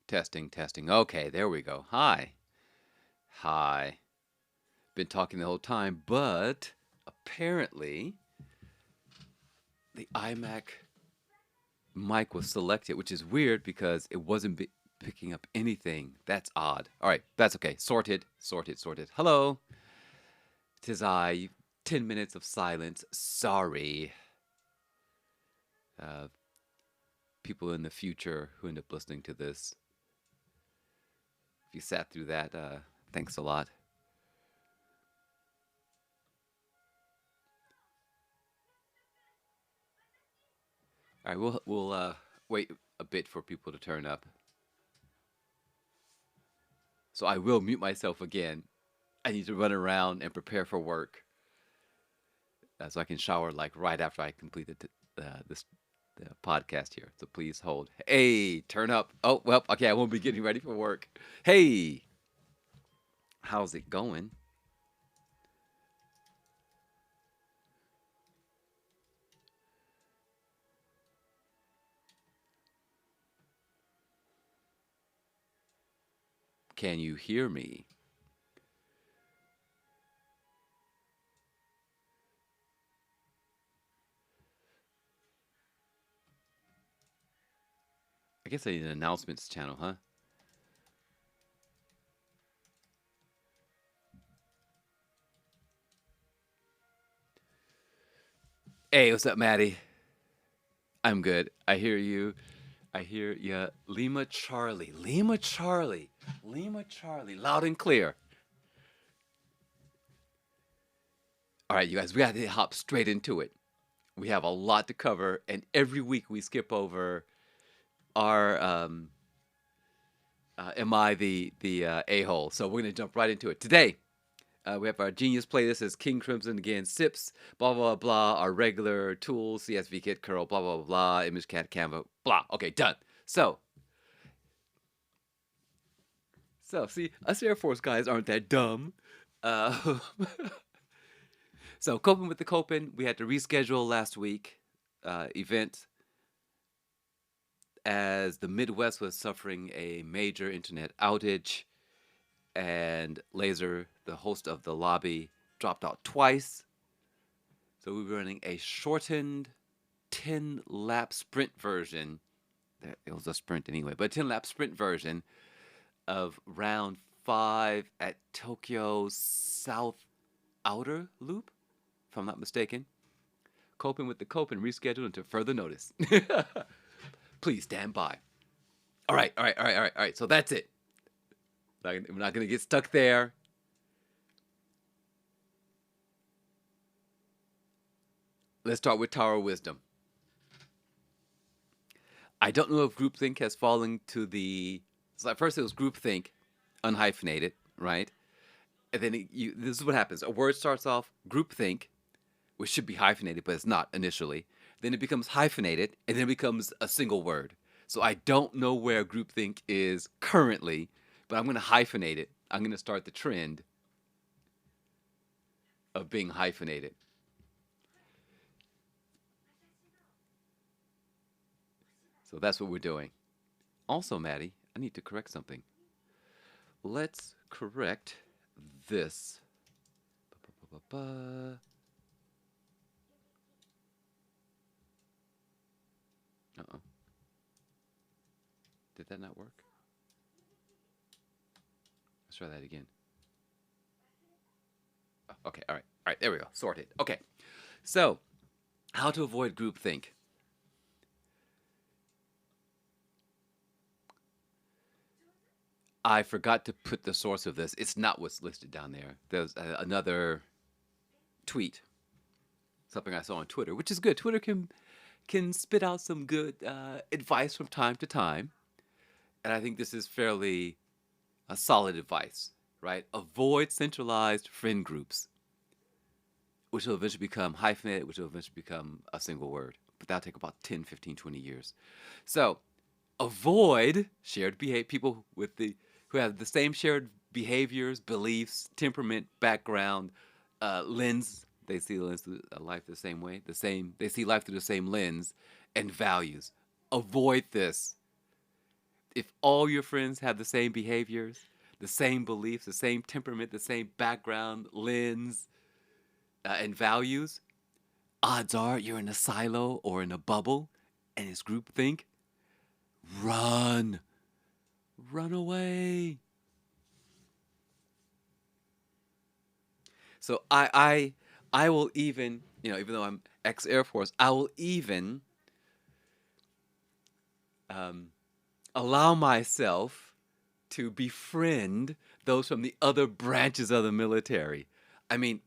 Testing, testing. Okay, there we go. Hi. Hi. Been talking the whole time, but apparently the iMac mic was selected, which is weird because it wasn't picking up anything. That's odd. All right, that's okay. Sorted, sorted, sorted. Hello. Tis I. 10 minutes of silence. Sorry. Uh, People in the future who end up listening to this. If you sat through that, thanks a lot. All right, we'll wait a bit for people to turn up. So I will mute myself again. I need to run around and prepare for work, so I can shower like right after I complete this podcast here. So please hold. Hey, turn up. Oh well, okay. I won't be getting ready for work. Hey, how's it going? Can you hear me? I guess I need an announcements channel, huh? Hey, what's up, Maddie? I'm good. I hear you. I hear you. Lima Charlie. Lima Charlie. Lima Charlie. Loud and clear. All right, you guys, we got to hop straight into it. We have a lot to cover, and every week we skip over our am I the a hole? So we're gonna jump right into it today. We have our genius playlist as King Crimson again, Sips, blah blah blah. Our regular tools, CSV Kit, Curl, blah blah blah. Image Cat, Canva, blah. Okay, done. So see, us Air Force guys aren't that dumb. Uh, so coping with the coping, we had to reschedule last week event as the Midwest was suffering a major internet outage, and Laser, the host of the lobby, dropped out twice. So we were running a shortened 10 lap sprint version. It was a sprint anyway, but 10 lap sprint version of round 5 at Tokyo South Outer Loop, if I'm not mistaken. Coping with the cope and rescheduled until further notice. Please stand by. All right, all right, all right, all right, all right. So that's it. We're not going to get stuck there. Let's start with Tower of Wisdom. I don't know if groupthink has fallen to the. So at first it was groupthink, unhyphenated, right? And then this is what happens: a word starts off groupthink, which should be hyphenated, but it's not initially. Then it becomes hyphenated, and then it becomes a single word. So I don't know where groupthink is currently, but I'm going to hyphenate it. I'm going to start the trend of being hyphenated. So that's what we're doing. Also, Maddie, I need to correct something. Let's correct this. Uh oh. Did that not work? Let's try that again. Oh, okay, all right. All right, there we go. Sorted. Okay. So, how to avoid groupthink. I forgot to put the source of this. It's not what's listed down there. There's another tweet, something I saw on Twitter, which is good. Twitter can spit out some good advice from time to time, and I think this is fairly solid advice, right? Avoid centralized friend groups, which will eventually become hyphenated, which will eventually become a single word. But that'll take about 10, 15, 20 years. So avoid shared behavior, people with the who have the same shared behaviors, beliefs, temperament, background, lens. They see life the same way. They see life through the same lens and values. Avoid this. if all your friends have the same behaviors, the same beliefs, the same temperament, the same background, lens, and values, odds are you're in a silo or in a bubble and it's groupthink. Run. Run away. So I will even, even though I'm ex Air Force, I will even um, allow myself to befriend those from the other branches of the military. I mean,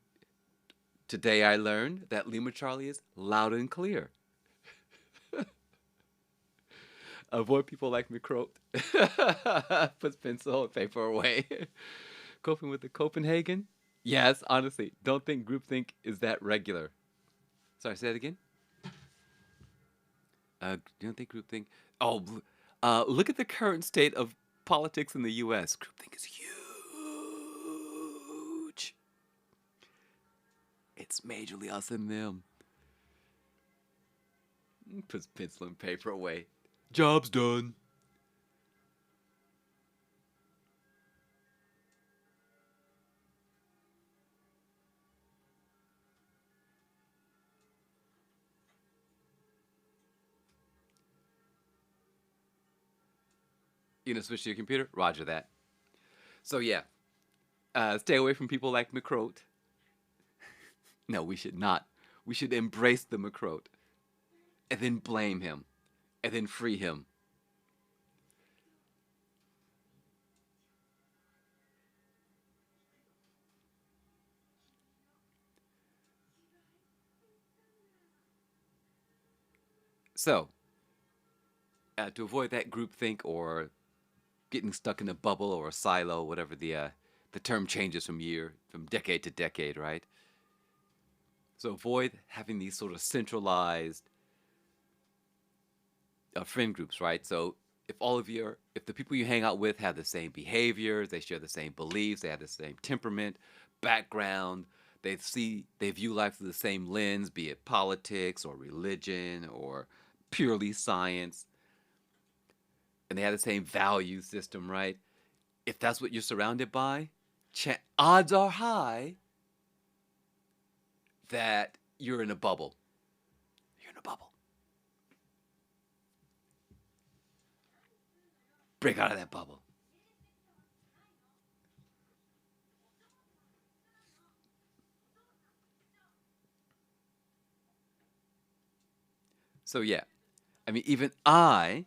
today I learned that Lima Charlie is loud and clear. Avoid people like McCroat. Puts pencil and paper away. Coping with the Copenhagen? Yes, honestly, don't think groupthink is that regular. Sorry, say it again. You don't think groupthink? Oh, look at the current state of politics in the U.S. Groupthink is huge. It's majorly us and them. Puts pencil and paper away. Job's done. You know, switch to your computer? Roger that. So, yeah, stay away from people like McCroat. No, we should not. We should embrace the McCroat and then blame him and then free him. So, to avoid that groupthink or getting stuck in a bubble or a silo, whatever the term changes from decade to decade, right? So avoid having these sort of centralized friend groups, right? So if the people you hang out with have the same behaviors, they share the same beliefs, they have the same temperament, background, they view life through the same lens, be it politics or religion or purely science, and they have the same value system, right? If that's what you're surrounded by, odds are high that you're in a bubble. You're in a bubble. Break out of that bubble. So, yeah, I mean, even I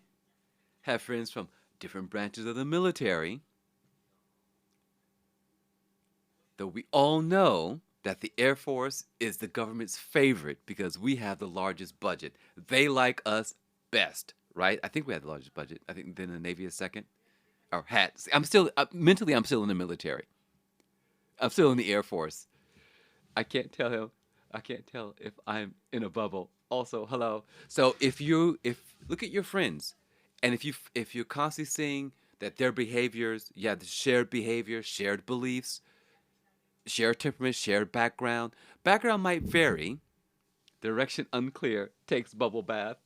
have friends from different branches of the military, though we all know that the Air Force is the government's favorite because we have the largest budget. They like us best, right? I think we have the largest budget. I think then the Navy is second. Or hats. I'm still mentally. I'm still in the military. I'm still in the Air Force. I can't tell him. I can't tell if I'm in a bubble. Also, hello. So if look at your friends, and if you're constantly seeing that their behaviors, yeah, the shared behavior, shared beliefs, shared temperament, shared background. Background might vary. Direction unclear. Takes bubble bath.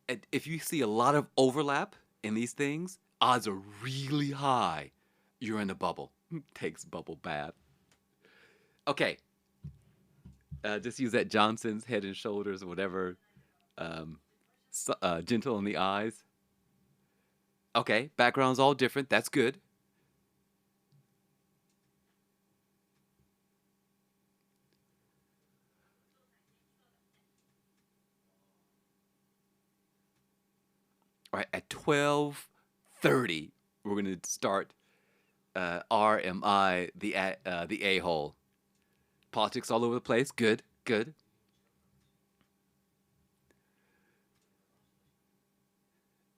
And if you see a lot of overlap in these things, odds are really high you're in a bubble. Takes bubble bath. Okay, just use that Johnson's Head and Shoulders or whatever. Um, Gentle in the eyes. Okay, background's all different. That's good. All right, at 12:30, we're gonna start RMI the a hole. Politics all over the place. Good, good.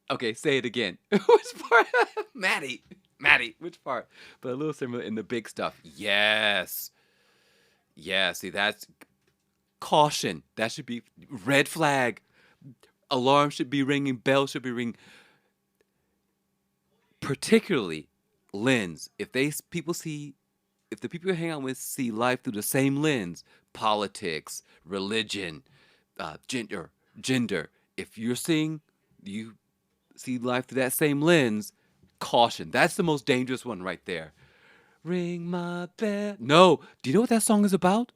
Okay, say it again. Which part? Maddie. Maddie, which part? But a little similar in the big stuff. Yes. Yeah, see, that's caution. That should be red flag. Alarm should be ringing. Bell should be ringing. Particularly lens. If the people you hang out with see life through the same lens, politics, religion, gender, gender. If you're seeing, you see life through that same lens, caution. That's the most dangerous one right there. Ring my bell. No. Do you know what that song is about?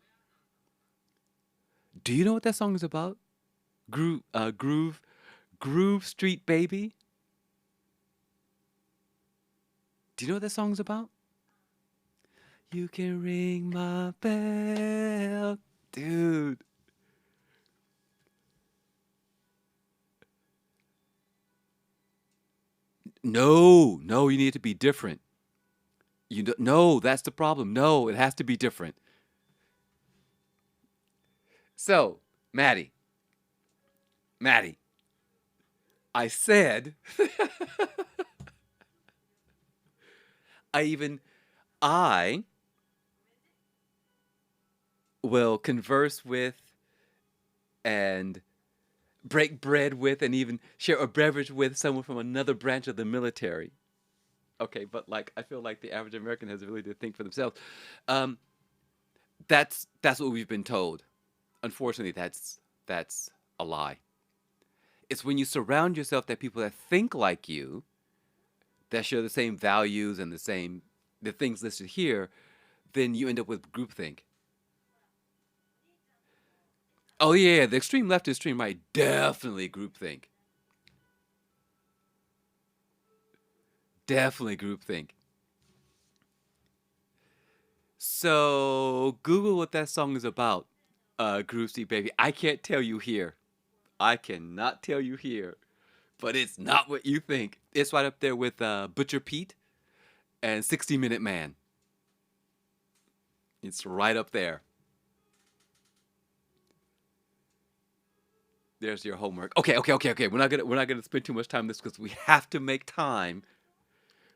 Do you know what that song is about? Groove Street Baby. Do you know what that song's about? You can ring my bell, dude. No, no, you need to be different. No, that's the problem. No, it has to be different. So, Maddie, Maddie, I said, I even, I will converse with and break bread with and even share a beverage with someone from another branch of the military. Okay, but like I feel like the average American has really to think for themselves. Um, that's what we've been told. Unfortunately, that's a lie. It's when you surround yourself that people that think like you, that share the same values and the things listed here, then you end up with groupthink. Oh yeah, the extreme left and extreme right, definitely groupthink. Definitely groupthink. So Google what that song is about. Groovesy baby. I can't tell you here. I cannot tell you here. But it's not what you think. It's right up there with Butcher Pete and 60 Minute Man. It's right up there. There's your homework. Okay, okay, okay, okay. We're not gonna spend too much time on this because we have to make time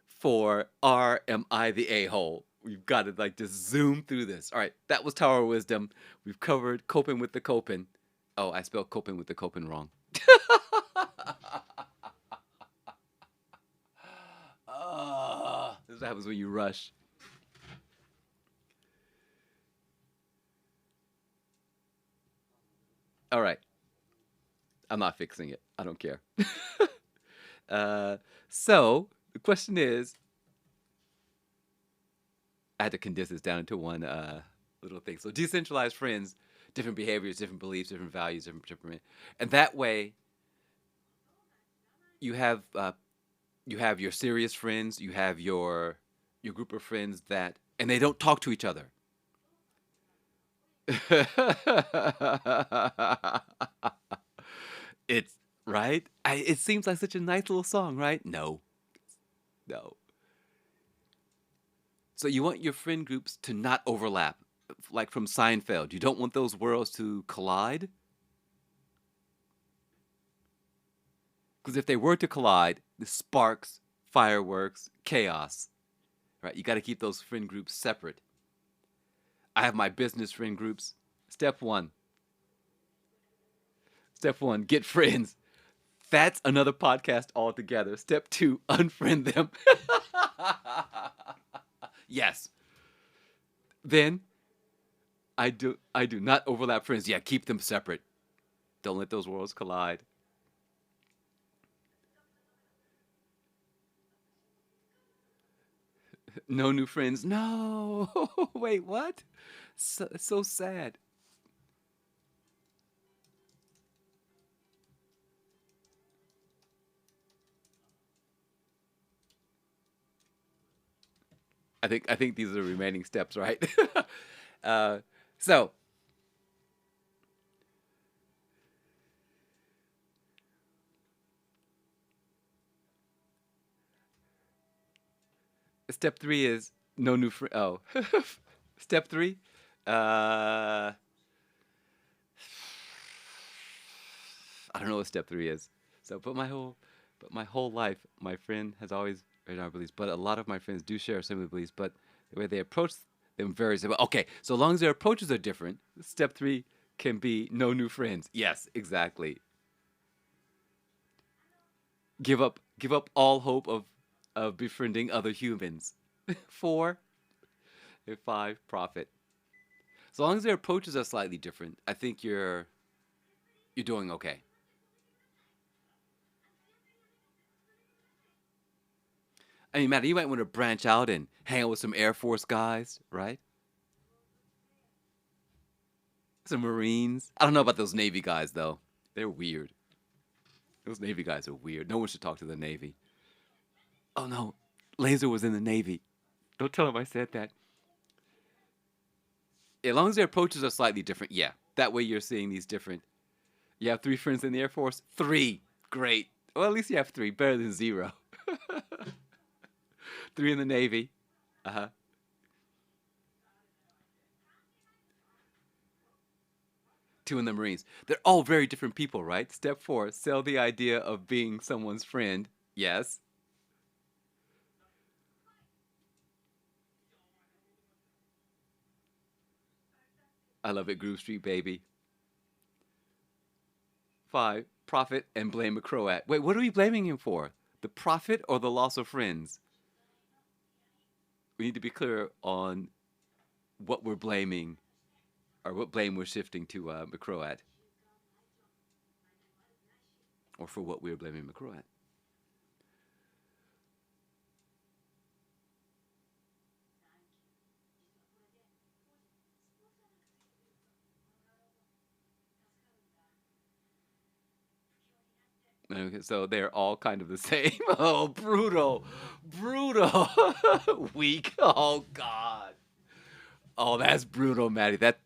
for R am I the a-hole? We've got to like just zoom through this. All right, that was Tower of Wisdom. We've covered coping with the coping. Oh, I spelled coping with the coping wrong. This happens when you rush. All right, I'm not fixing it. I don't care. uh, so the question is, I had to condense this down into one little thing. So decentralized friends, different behaviors, different beliefs, different values, different temperament, and that way you have uh, you have your serious friends, you have your group of friends that, and they don't talk to each other. It's right. It seems like such a nice little song, right? No, no. So you want your friend groups to not overlap, like from Seinfeld. You don't want those worlds to collide, because if they were to collide, the sparks, fireworks, chaos. Right? You got to keep those friend groups separate. I have my business friend groups. Step one. Step one, get friends. That's another podcast altogether. Step two, unfriend them. Yes. Then I do not overlap friends. Yeah, keep them separate. Don't let those worlds collide. No new friends. No. Wait, what? So sad. I think these are the remaining steps, right? uh, so step three is no new friend. Oh, step three. Uh, I don't know what step three is. So, but my whole life, my friend has always heard our beliefs. But a lot of my friends do share similar beliefs. But the way they approach them varies. Okay, so long as their approaches are different, step three can be no new friends. Yes, exactly. Give up all hope of befriending other humans. Four and five, profit. So long as their approaches are slightly different, I think you're You're doing okay. I mean, Matt, you might want to branch out and hang out with some Air Force guys, right? Some Marines. I don't know about those Navy guys though. They're weird. Those Navy guys are weird. No one should talk to the Navy. Oh no, Laser was in the Navy. Don't tell him I said that. As long as their approaches are slightly different, yeah. That way you're seeing these different. You have three friends in the Air Force? Three. Great. Well, at least you have three. Better than zero. Three in the Navy. Uh huh. Two in the Marines. They're all very different people, right? Step four, sell the idea of being someone's friend. Yes. I love it, Groove Street, baby. Five, profit and blame a Croat. Wait, what are we blaming him for? The profit or the loss of friends? We need to be clear on what we're blaming or what blame we're shifting to McCroat or for what we're blaming McCroat. Okay, so they're all kind of the same. Oh, brutal. Brutal. Weak. Oh, God. Oh, that's brutal, Maddie. That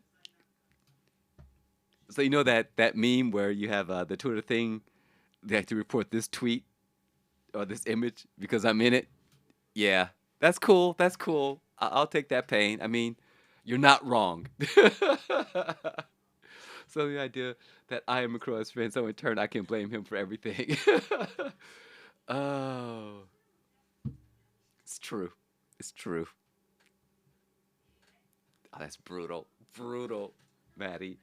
so you know that meme where you have the Twitter thing. They have to report this tweet or this image because I'm in it. Yeah, that's cool. That's cool. I'll take that pain. I mean, you're not wrong. So the idea that I am McCroy's friend, so in turn I can blame him for everything. Oh, it's true. It's true. Oh, that's brutal. Brutal, Maddie.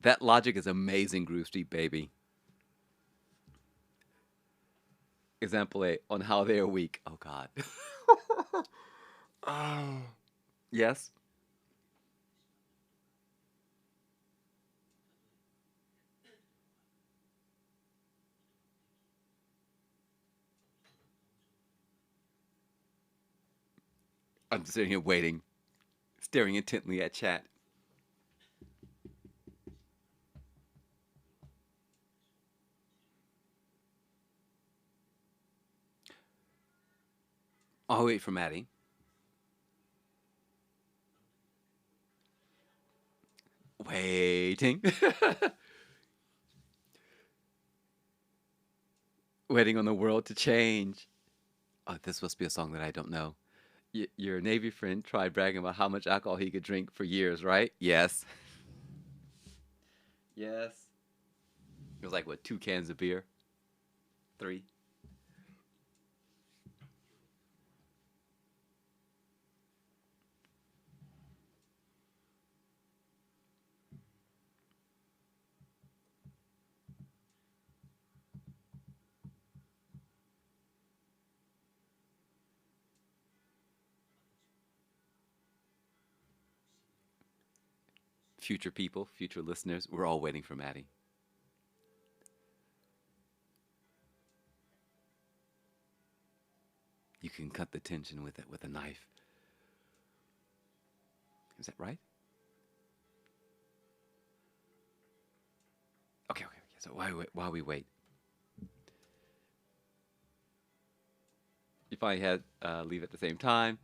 That logic is amazing, Groove Street baby. Example A on how they are weak. Oh God. Oh. Yes. I'm sitting here waiting, staring intently at chat. I'll wait for Maddie. Waiting. Waiting on the world to change. Oh, this must be a song that I don't know. Your Navy friend tried bragging about how much alcohol he could drink for years, right? Yes. Yes. It was like, what, 2 cans of beer? Three? Future people, future listeners, we're all waiting for Maddie. You can cut the tension with it with a knife. Is that right? Okay, okay, okay. So while we wait, if I had leave at the same time.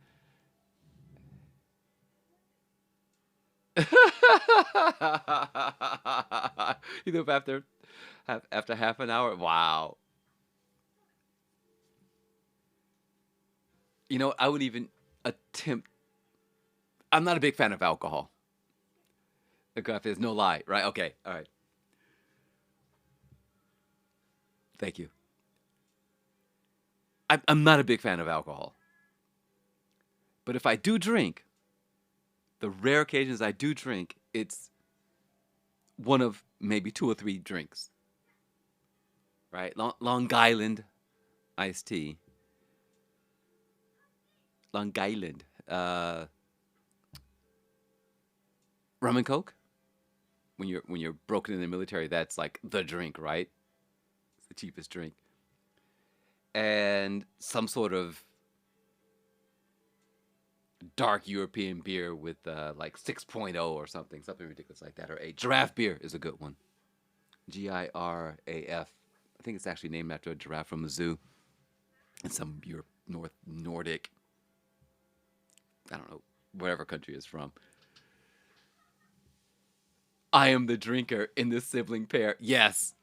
You know, after half an hour. Wow. You know, I would even attempt. I'm not a big fan of alcohol. Okay, if there's no lie, right? Okay, all right. Thank you. I'm not a big fan of alcohol, but if I do drink, the rare occasions I do drink, it's one of maybe two or three drinks, right? Long Island iced tea. Long Island. rum and coke. When you're broken in the military, that's like the drink, right? It's the cheapest drink. And some sort of dark European beer with like 6.0 or something ridiculous like that. Or a giraffe beer is a good one. Giraf. I think it's actually named after a giraffe from a zoo in some Europe, Nordic, I don't know, whatever country it's from. I am the drinker in this sibling pair. Yes.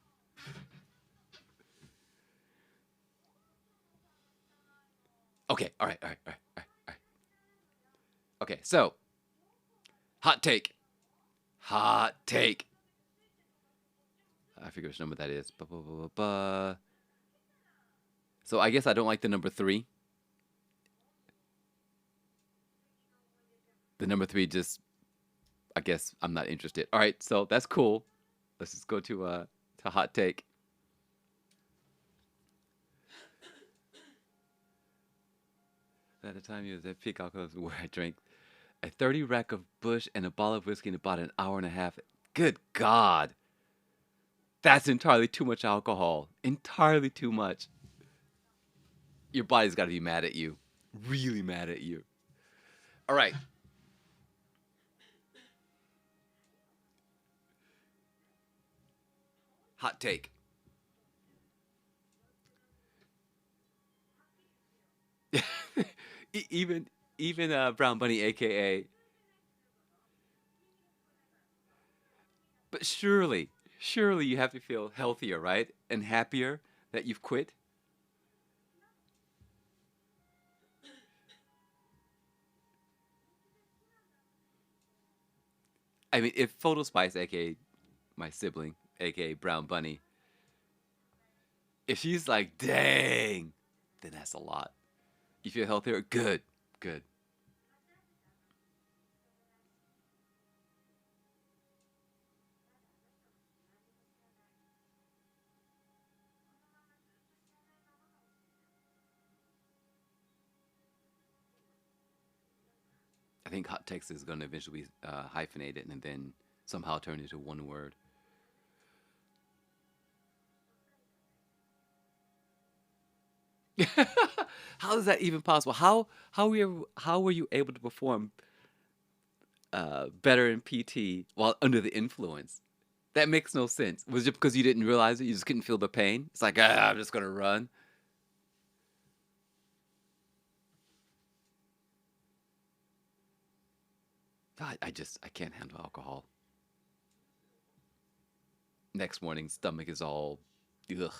Okay. All right. All right. All right. All right. All right. Okay. So, hot take. Hot take. I forget which number that is. Ba, ba, ba, ba, ba. So I guess I don't like the number three. The number three just, I guess I'm not interested. All right. So that's cool. Let's just go to hot take. At the time, he was at peak alcohol where I drank a 30 rack of Bush and a bottle of whiskey in about an hour and a half. Good God. That's entirely too much alcohol. Entirely too much. Your body's got to be mad at you. Really mad at you. All right. Hot take. even even Brown Bunny, aka. But surely you have to feel healthier, right? And happier that you've quit. I mean, if Photo Spice, aka my sibling, aka Brown Bunny, if she's like, dang, then that's a lot. You feel healthier? Good, good. I think hot text is going to eventually be hyphenated and then somehow turn into one word. How is that even possible? How were you able to perform better in PT while under the influence? That makes no sense. Was it because you didn't realize it? You just couldn't feel the pain? It's like, I'm just gonna run. I can't handle alcohol. Next morning, stomach is all, ugh.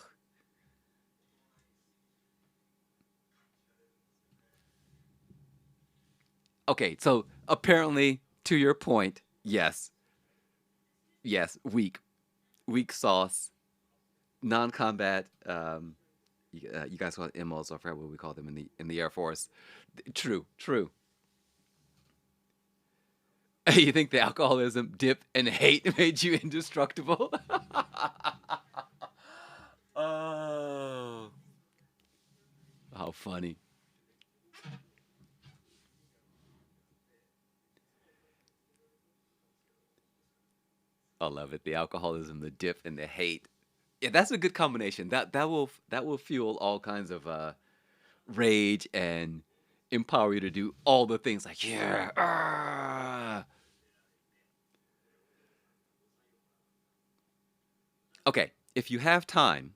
Okay, so apparently, to your point, yes, yes, weak sauce, non-combat. You guys call it MOs, I forgot what we call them in the Air Force. True, true. You think the alcoholism, dip, and hate made you indestructible? Oh, how funny! I love it. The alcoholism, the dip, and the hate. Yeah, that's a good combination. That will fuel all kinds of rage and empower you to do all the things like yeah. Okay, if you have time,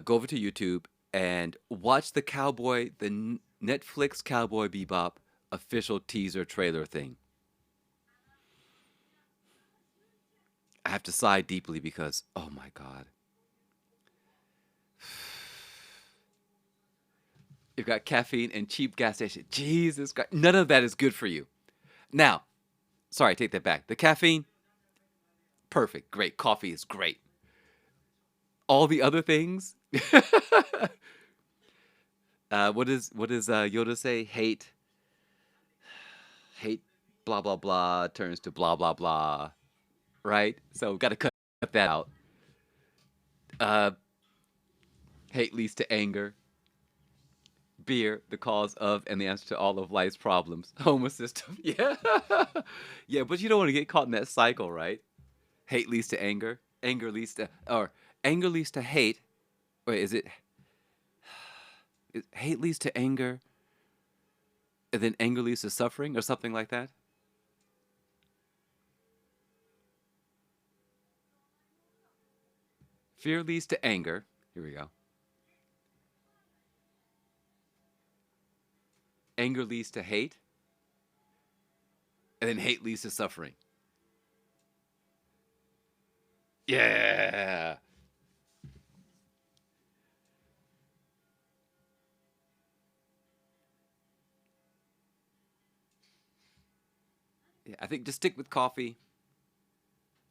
go over to YouTube and watch the Netflix Cowboy Bebop official teaser trailer thing. I have to sigh deeply because oh my god, you've got caffeine and cheap gas station. Jesus Christ, none of that is good for you. Now, sorry, take that back. The caffeine, perfect, great. Coffee is great. All the other things. What does Yoda say? Hate, blah blah blah turns to blah blah blah. Right. So got to cut that out. Uh, hate leads to anger. Beer, the cause of and the answer to all of life's problems. Homer system. Yeah. Yeah, but you don't want to get caught in that cycle, right? Hate leads to anger. Anger leads to, or anger leads to hate. Wait, hate leads to anger, and then anger leads to suffering, or something like that? Fear leads to anger. Here we go. Anger leads to hate, and then hate leads to suffering. Yeah. Yeah, I think just stick with coffee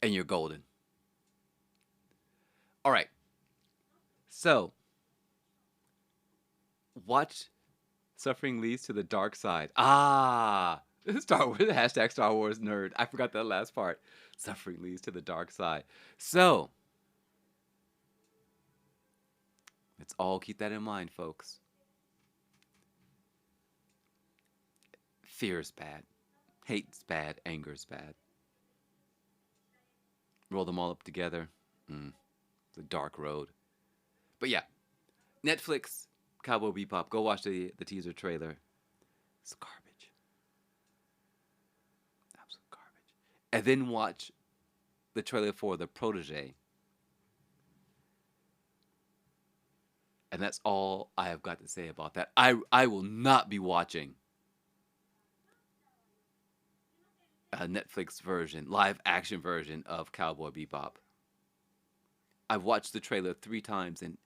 and you're golden. All right. So, watch Suffering Leads to the Dark Side. Ah, Star Wars, hashtag Star Wars nerd. I forgot that last part. Suffering leads to the dark side. So, let's all keep that in mind, folks. Fear is bad. Hate's bad. Anger's bad. Roll them all up together. Mm, the dark road. But yeah, Netflix, Cowboy Bebop. Go watch the teaser trailer. It's garbage. Absolute garbage. And then watch the trailer for The Protege. And that's all I have got to say about that. I will not be watching a Netflix version, live action version of Cowboy Bebop. I've watched the trailer 3 times, and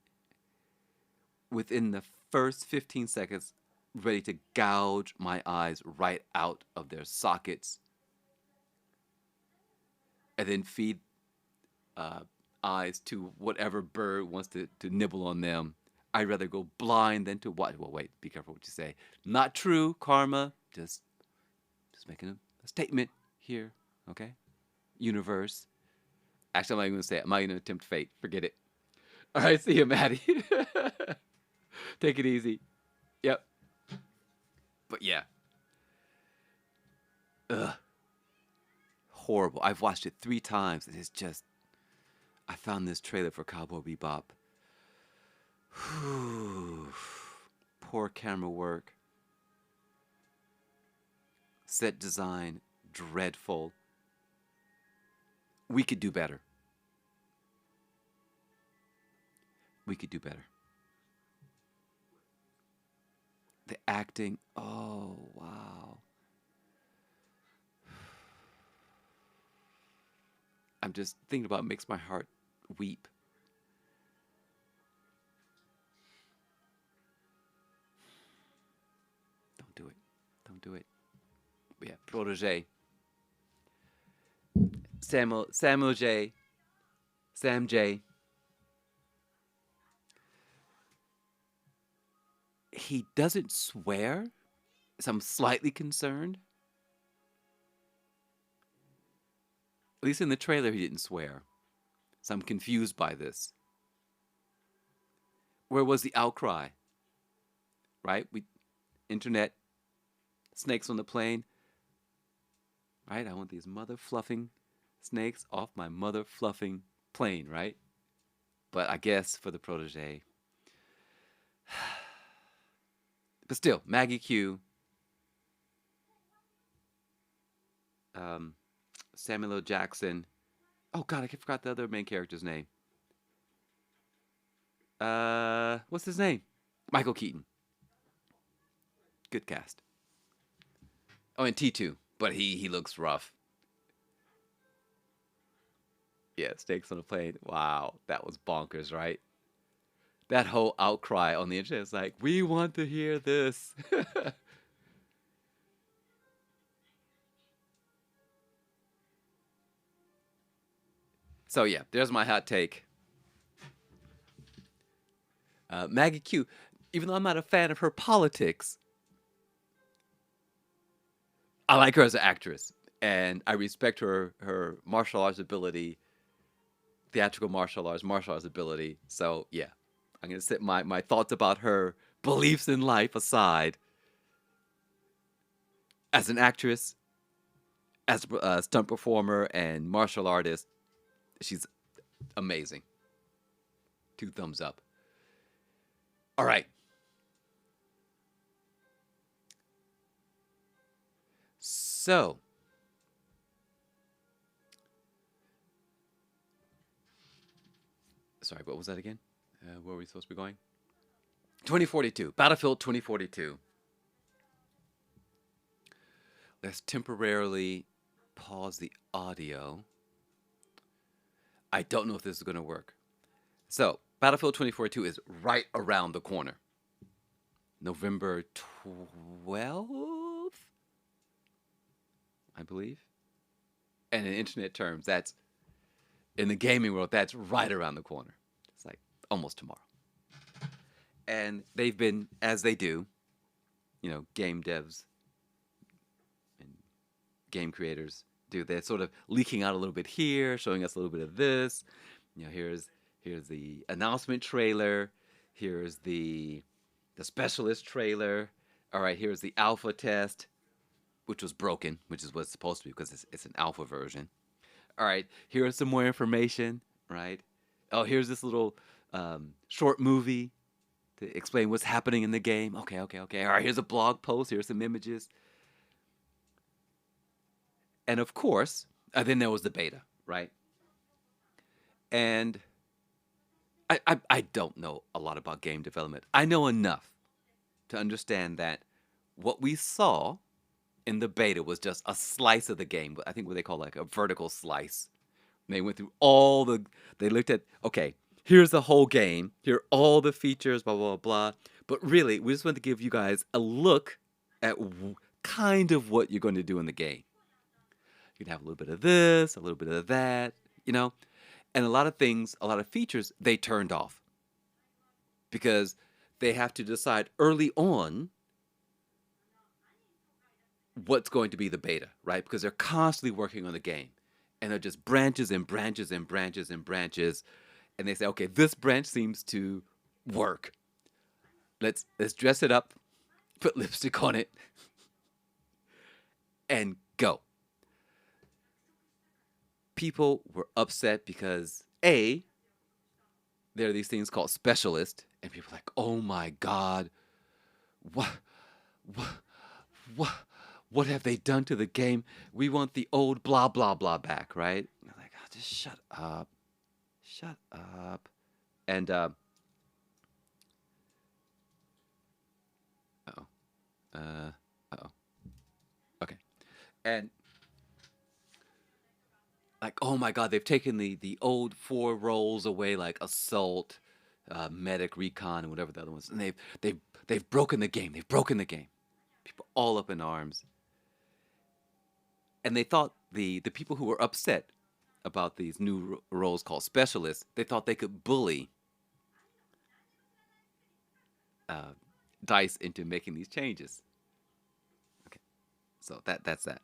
within the first 15 seconds, ready to gouge my eyes right out of their sockets, and then feed uh, eyes to whatever bird wants to nibble on them. I'd rather go blind than to watch. Well, wait, be careful what you say. Not true, karma. Just making a statement here, okay? Universe. Actually, I'm not even gonna say it. I'm not even gonna attempt fate. Forget it. All right, see you, Maddie. Take it easy. Yep. But yeah. Ugh. Horrible. I've watched it 3 times, and it's just. I found this trailer for Cowboy Bebop. Poor camera work. Set design, dreadful. We could do better. We could do better. The acting, oh, wow. I'm just thinking about it makes my heart weep. Don't do it. Don't do it. But yeah, Protege. Samuel J. Sam J. He doesn't swear, so I'm slightly concerned. At least in the trailer, he didn't swear. So I'm confused by this. Where was the outcry? Right? Internet, snakes on the plane. Right? I want these mother fluffing snakes off my mother fluffing plane, right? But I guess for the Protege. But still, Maggie Q, Samuel L. Jackson. Oh God, I forgot the other main character's name. What's his name? Michael Keaton. Good cast. Oh, and T2, but he looks rough. Yeah, snakes on a plane. Wow, that was bonkers, right? That whole outcry on the internet is like, we want to hear this. So yeah, there's my hot take. Maggie Q, even though I'm not a fan of her politics, I like her as an actress, and I respect her martial arts ability, theatrical martial arts ability. So yeah, I'm gonna set my thoughts about her beliefs in life aside, as an actress, as a stunt performer and martial artist, she's amazing. Two thumbs up. All right. So, sorry, what was that again? Where were we supposed to be going? 2042, Battlefield 2042. Let's temporarily pause the audio. I don't know if this is going to work. So, Battlefield 2042 is right around the corner. November 12th, I believe. And in internet terms, that's in the gaming world, that's right around the corner. It's like almost tomorrow. And they've been, as they do, game devs and game creators do. They're sort of leaking out a little bit here, showing us a little bit of this. Here's the announcement trailer. Here's the specialist trailer. All right, here's the alpha test, which was broken, which is what it's supposed to be because it's an alpha version. All right, here's some more information, right? Oh, here's this little short movie to explain what's happening in the game. Okay. All right, here's a blog post. Here's some images. And of course, then there was the beta, right? And I don't know a lot about game development. I know enough to understand that what we saw in the beta was just a slice of the game. I think what they call like a vertical slice. And they went through they looked at, okay, here's the whole game. Here are all the features, blah, blah, blah. But really, we just want to give you guys a look at kind of what you're going to do in the game. You can have a little bit of this, a little bit of that, and a lot of things, a lot of features they turned off because they have to decide early on what's going to be the beta, right? Because they're constantly working on the game and they're just branches and branches and branches and branches. And they say, okay, this branch seems to work. Let's dress it up, put lipstick on it, and go. People were upset because there are these things called specialists, and people are like, oh my God, what what have they done to the game? We want the old blah blah blah back, right? And they're like, oh, just shut up. And okay. And like, oh my God, they've taken the old 4 roles away, like assault, medic, recon, and whatever the other ones, and they've broken the game. They've broken the game. People all up in arms, and they thought the people who were upset about these new roles called specialists, they thought they could bully DICE into making these changes. Okay, so that's that.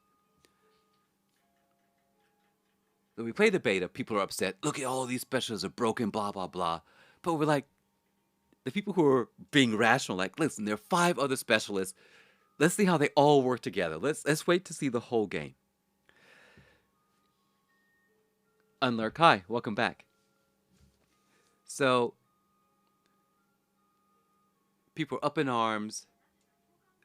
When we play the beta, people are upset. Look at all these specialists are broken, blah, blah, blah. But we're like, the people who are being rational, like, listen, there are 5 other specialists. Let's see how they all work together. Let's wait to see the whole game. Unlurk, hi, welcome back. So, people are up in arms.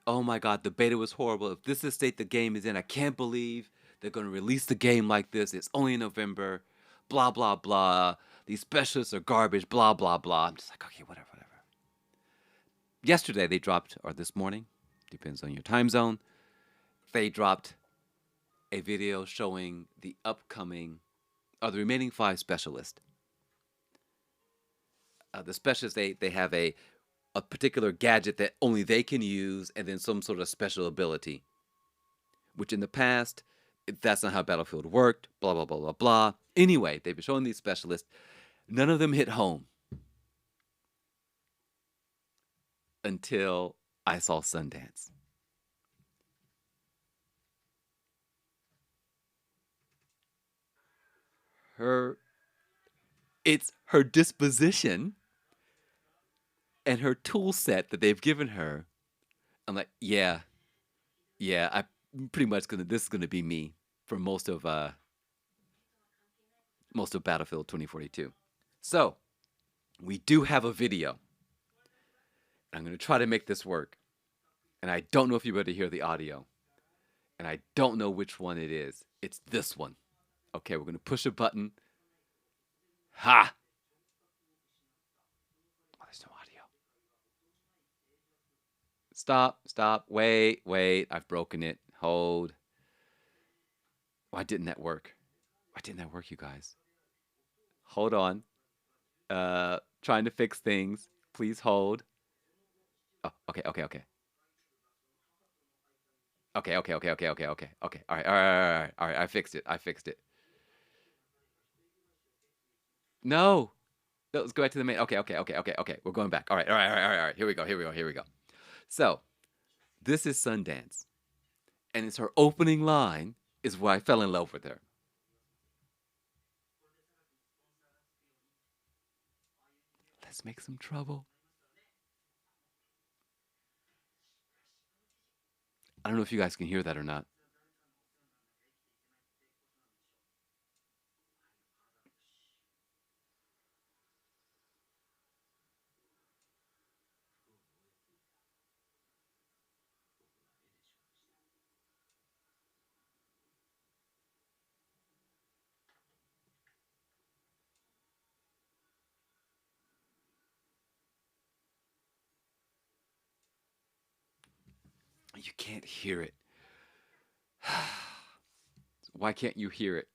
Oh my God, the beta was horrible. If this is the state the game is in, I can't believe they're going to release the game like this. It's only in November. Blah, blah, blah. These specialists are garbage. Blah, blah, blah. I'm just like, okay, whatever. Yesterday they dropped, or this morning, depends on your time zone, they dropped a video showing the upcoming, or the remaining 5 specialists. The specialists, they have a particular gadget that only they can use, and then some sort of special ability, which in the past, that's not how Battlefield worked, blah, blah, blah, blah, blah. Anyway, they've been showing these specialists. None of them hit home until I saw Sundance. It's her disposition and her tool set that they've given her. I'm like, yeah, yeah, I pretty much gonna this is gonna be me for most of Battlefield 2042. So we do have a video. I'm gonna try to make this work, and I don't know if you're able to hear the audio, and I don't know which one it is. It's this one. Okay, we're gonna push a button. Ha! Oh, there's no audio. Stop, stop, wait. I've broken it. Hold. Why didn't that work? Why didn't that work, you guys? Hold on. Trying to fix things. Please hold. Oh, okay. Okay. All right. I fixed it. No. Let's go back to the main. Okay. We're going back. All right. Here we go. So, this is Sundance. And it's her opening line is why I fell in love with her. Let's make some trouble. I don't know if you guys can hear that or not. You can't hear it. Why can't you hear it?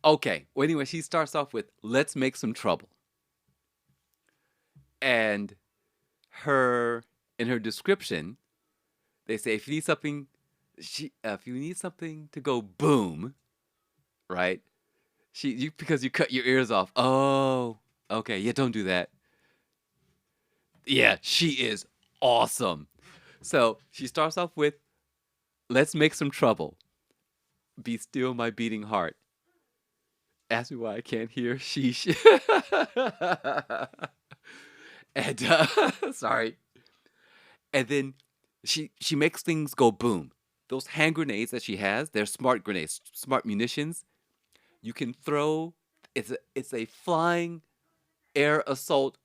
Okay. Well, anyway, she starts off with "Let's make some trouble," and her in her description, they say if you need something, if you need something to go boom, right? Because you cut your ears off. Oh, okay. Yeah, don't do that. Yeah, she is awesome. So she starts off with "Let's make some trouble. Be still, my beating heart. Ask me why I can't hear. Sheesh." And sorry. And then she makes things go boom. Those hand grenades that she has, they're smart grenades, smart munitions. You can throw. It's a flying air assault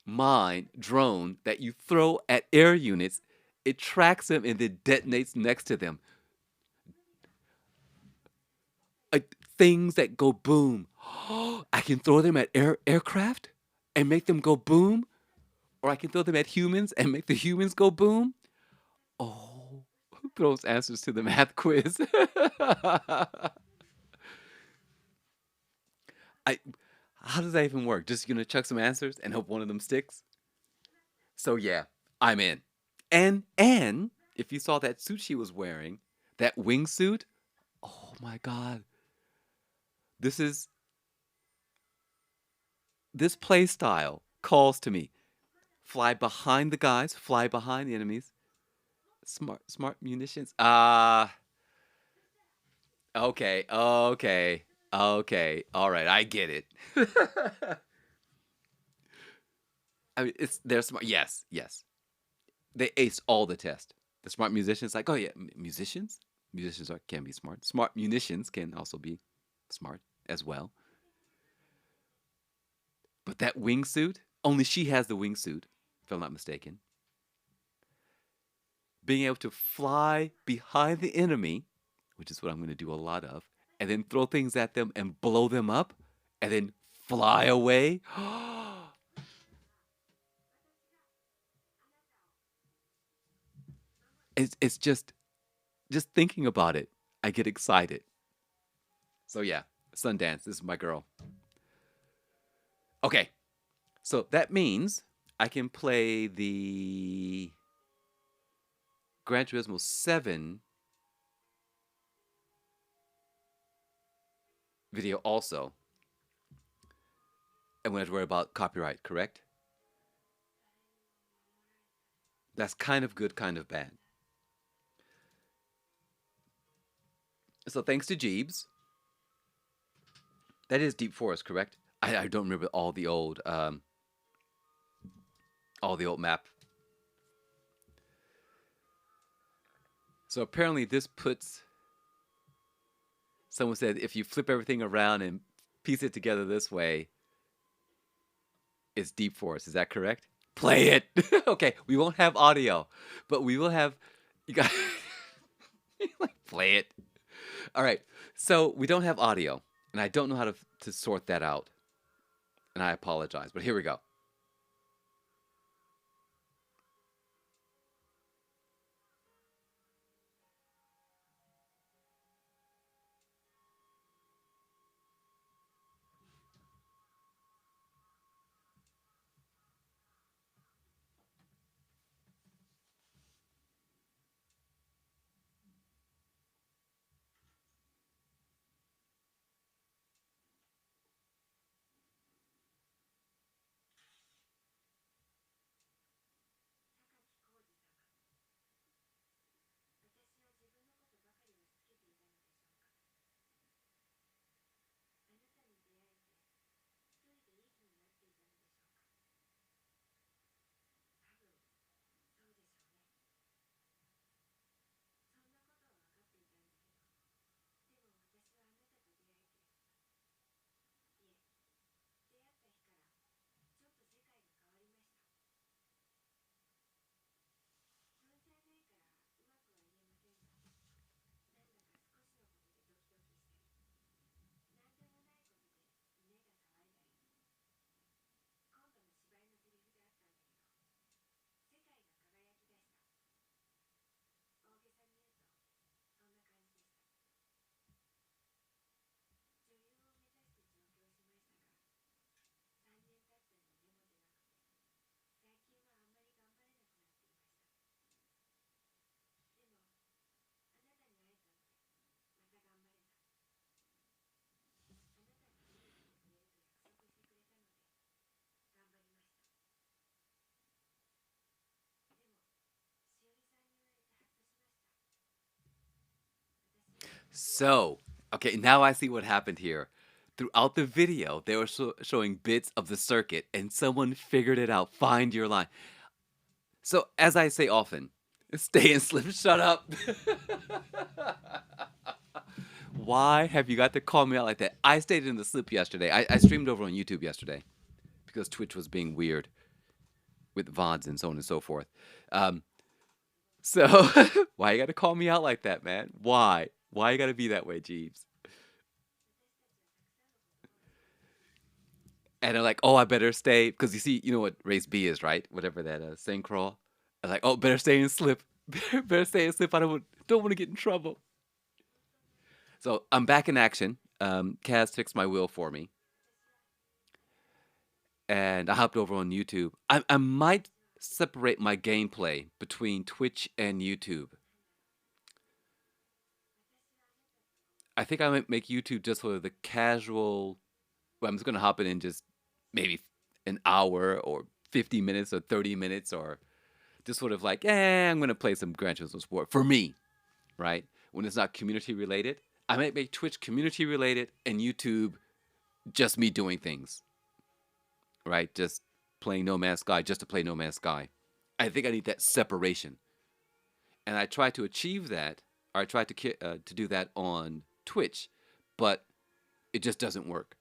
mine drone that you throw at air units. It tracks them and then detonates next to them. Things that go boom. I can throw them at aircraft and make them go boom, or I can throw them at humans and make the humans go boom. Oh, those answers to the math quiz. I, how does that even work? Just gonna chuck some answers and hope one of them sticks? So yeah, I'm in. And if you saw that suit she was wearing, that wingsuit, oh my god, this is this play style calls to me. Fly behind the guys, fly behind the enemies. Smart munitions. Okay. All right, I get it. I mean, they're smart. Yes. They ace all the test. The smart musicians, like, oh yeah, musicians can be smart. Smart munitions can also be smart as well. But that wingsuit, only she has the wingsuit, if I'm not mistaken. Being able to fly behind the enemy, which is what I'm going to do a lot of, and then throw things at them and blow them up, and then fly away. It's just thinking about it, I get excited. So yeah, Sundance, this is my girl. Okay, so that means I can play the Gran Turismo 7 video also. And we have to worry about copyright, correct? That's kind of good, kind of bad. So thanks to Jeebs. That is Deep Forest, correct? I don't remember all the old all the old map. So apparently this puts, someone said if you flip everything around and piece it together this way, it's Deep Forest. Is that correct? Play it. Okay, we won't have audio, but we will have, you got like play it. All right. So we don't have audio, and I don't know how to sort that out, and I apologize. But here we go. So, okay, now I see what happened here. Throughout the video, they were showing bits of the circuit, and someone figured it out. Find your line. So, as I say often, stay and slip. Shut up. Why have you got to call me out like that? I stayed in the slip yesterday. I streamed over on YouTube yesterday because Twitch was being weird with VODs and so on and so forth. Um, so, why you got to call me out like that, man? Why? Why you got to be that way, Jeeves? And I'm like, oh, I better stay because you see, you know what race B is, right? Whatever that saying crawl. I'm like, oh, better stay and slip. Better stay and slip. I don't want to get in trouble. So I'm back in action. Kaz fixed my wheel for me, and I hopped over on YouTube. I might separate my gameplay between Twitch and YouTube. I think I might make YouTube just for the casual. Well, I'm just gonna hop in and just maybe an hour or 50 minutes or 30 minutes or just sort of like, I'm gonna play some Gran Turismo Sport for me, right? When it's not community related, I might make Twitch community related and YouTube just me doing things, right? Just playing No Man's Sky just to play No Man's Sky. I think I need that separation, and I try to achieve that, or I try to do that on Twitch, but it just doesn't work.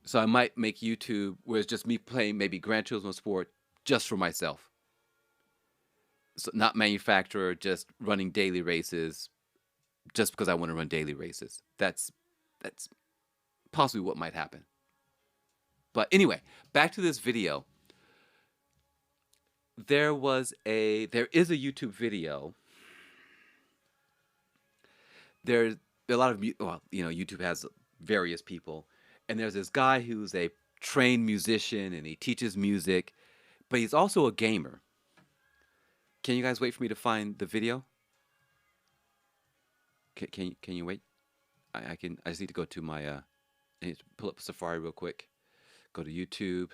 So I might make YouTube where it's just me playing maybe Gran Turismo Sport just for myself. So not manufacturer, just running daily races, just because I want to run daily races. That's possibly what might happen. But anyway, back to this video. There is a YouTube video. There's a lot of well, YouTube has various people, and there's this guy who's a trained musician and he teaches music, but he's also a gamer. Can you guys wait for me to find the video? Can you wait? I can. I just need to go to my I need to pull up Safari real quick. Go to YouTube.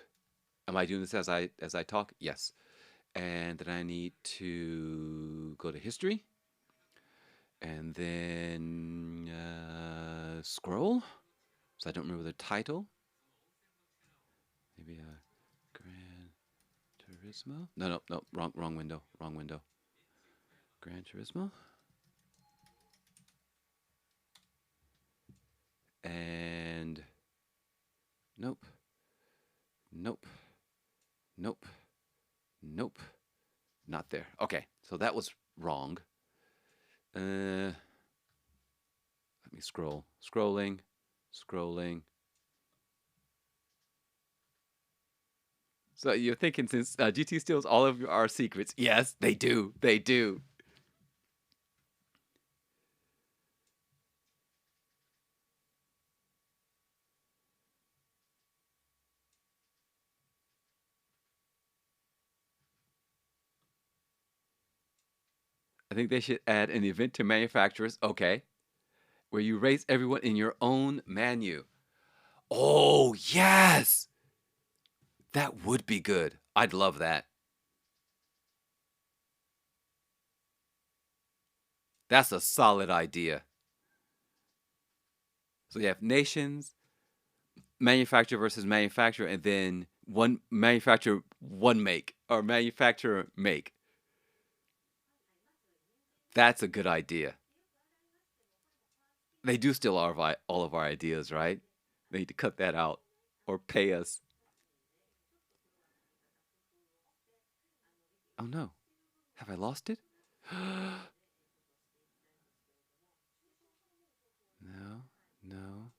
Am I doing this as I talk? Yes. And then I need to go to history, and then scroll. So I don't remember the title. Maybe Turismo? No, no, no. Wrong window. Wrong window. Gran Turismo. And nope. Nope. Nope. Nope. Not there. Okay, so that was wrong. Let me scroll. Scrolling. Scrolling. So you're thinking since GT steals all of our secrets. Yes, they do. They do. I think they should add an event to manufacturers. Okay. Where you race everyone in your own menu. Oh, yes. That would be good. I'd love that. That's a solid idea. So you have nations, manufacturer versus manufacturer, and then one manufacturer, one make, or manufacturer make. That's a good idea. They do steal all of our ideas, right? They need to cut that out or pay us. Oh no. Have I lost it? No, no.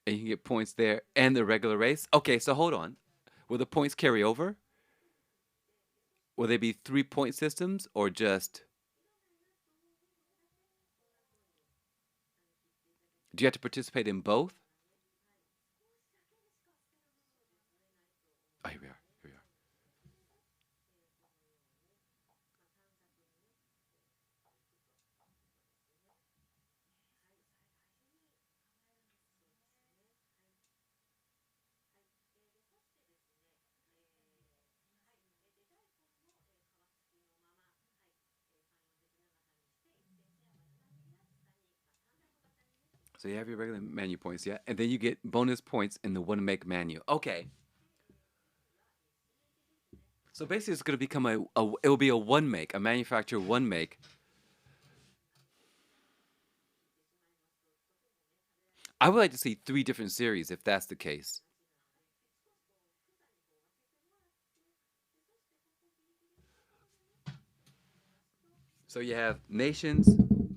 And you can get points there and the regular race. Okay, so hold on. Will the points carry over? Will they be 3 point systems or just? Do you have to participate in both? Oh, here we are. Here we are. So you have your regular menu points, yeah, and then you get bonus points in the one make menu. Okay. So basically, it's going to become it will be a one make, a manufacturer one make. I would like to see 3 different series if that's the case. So you have nations,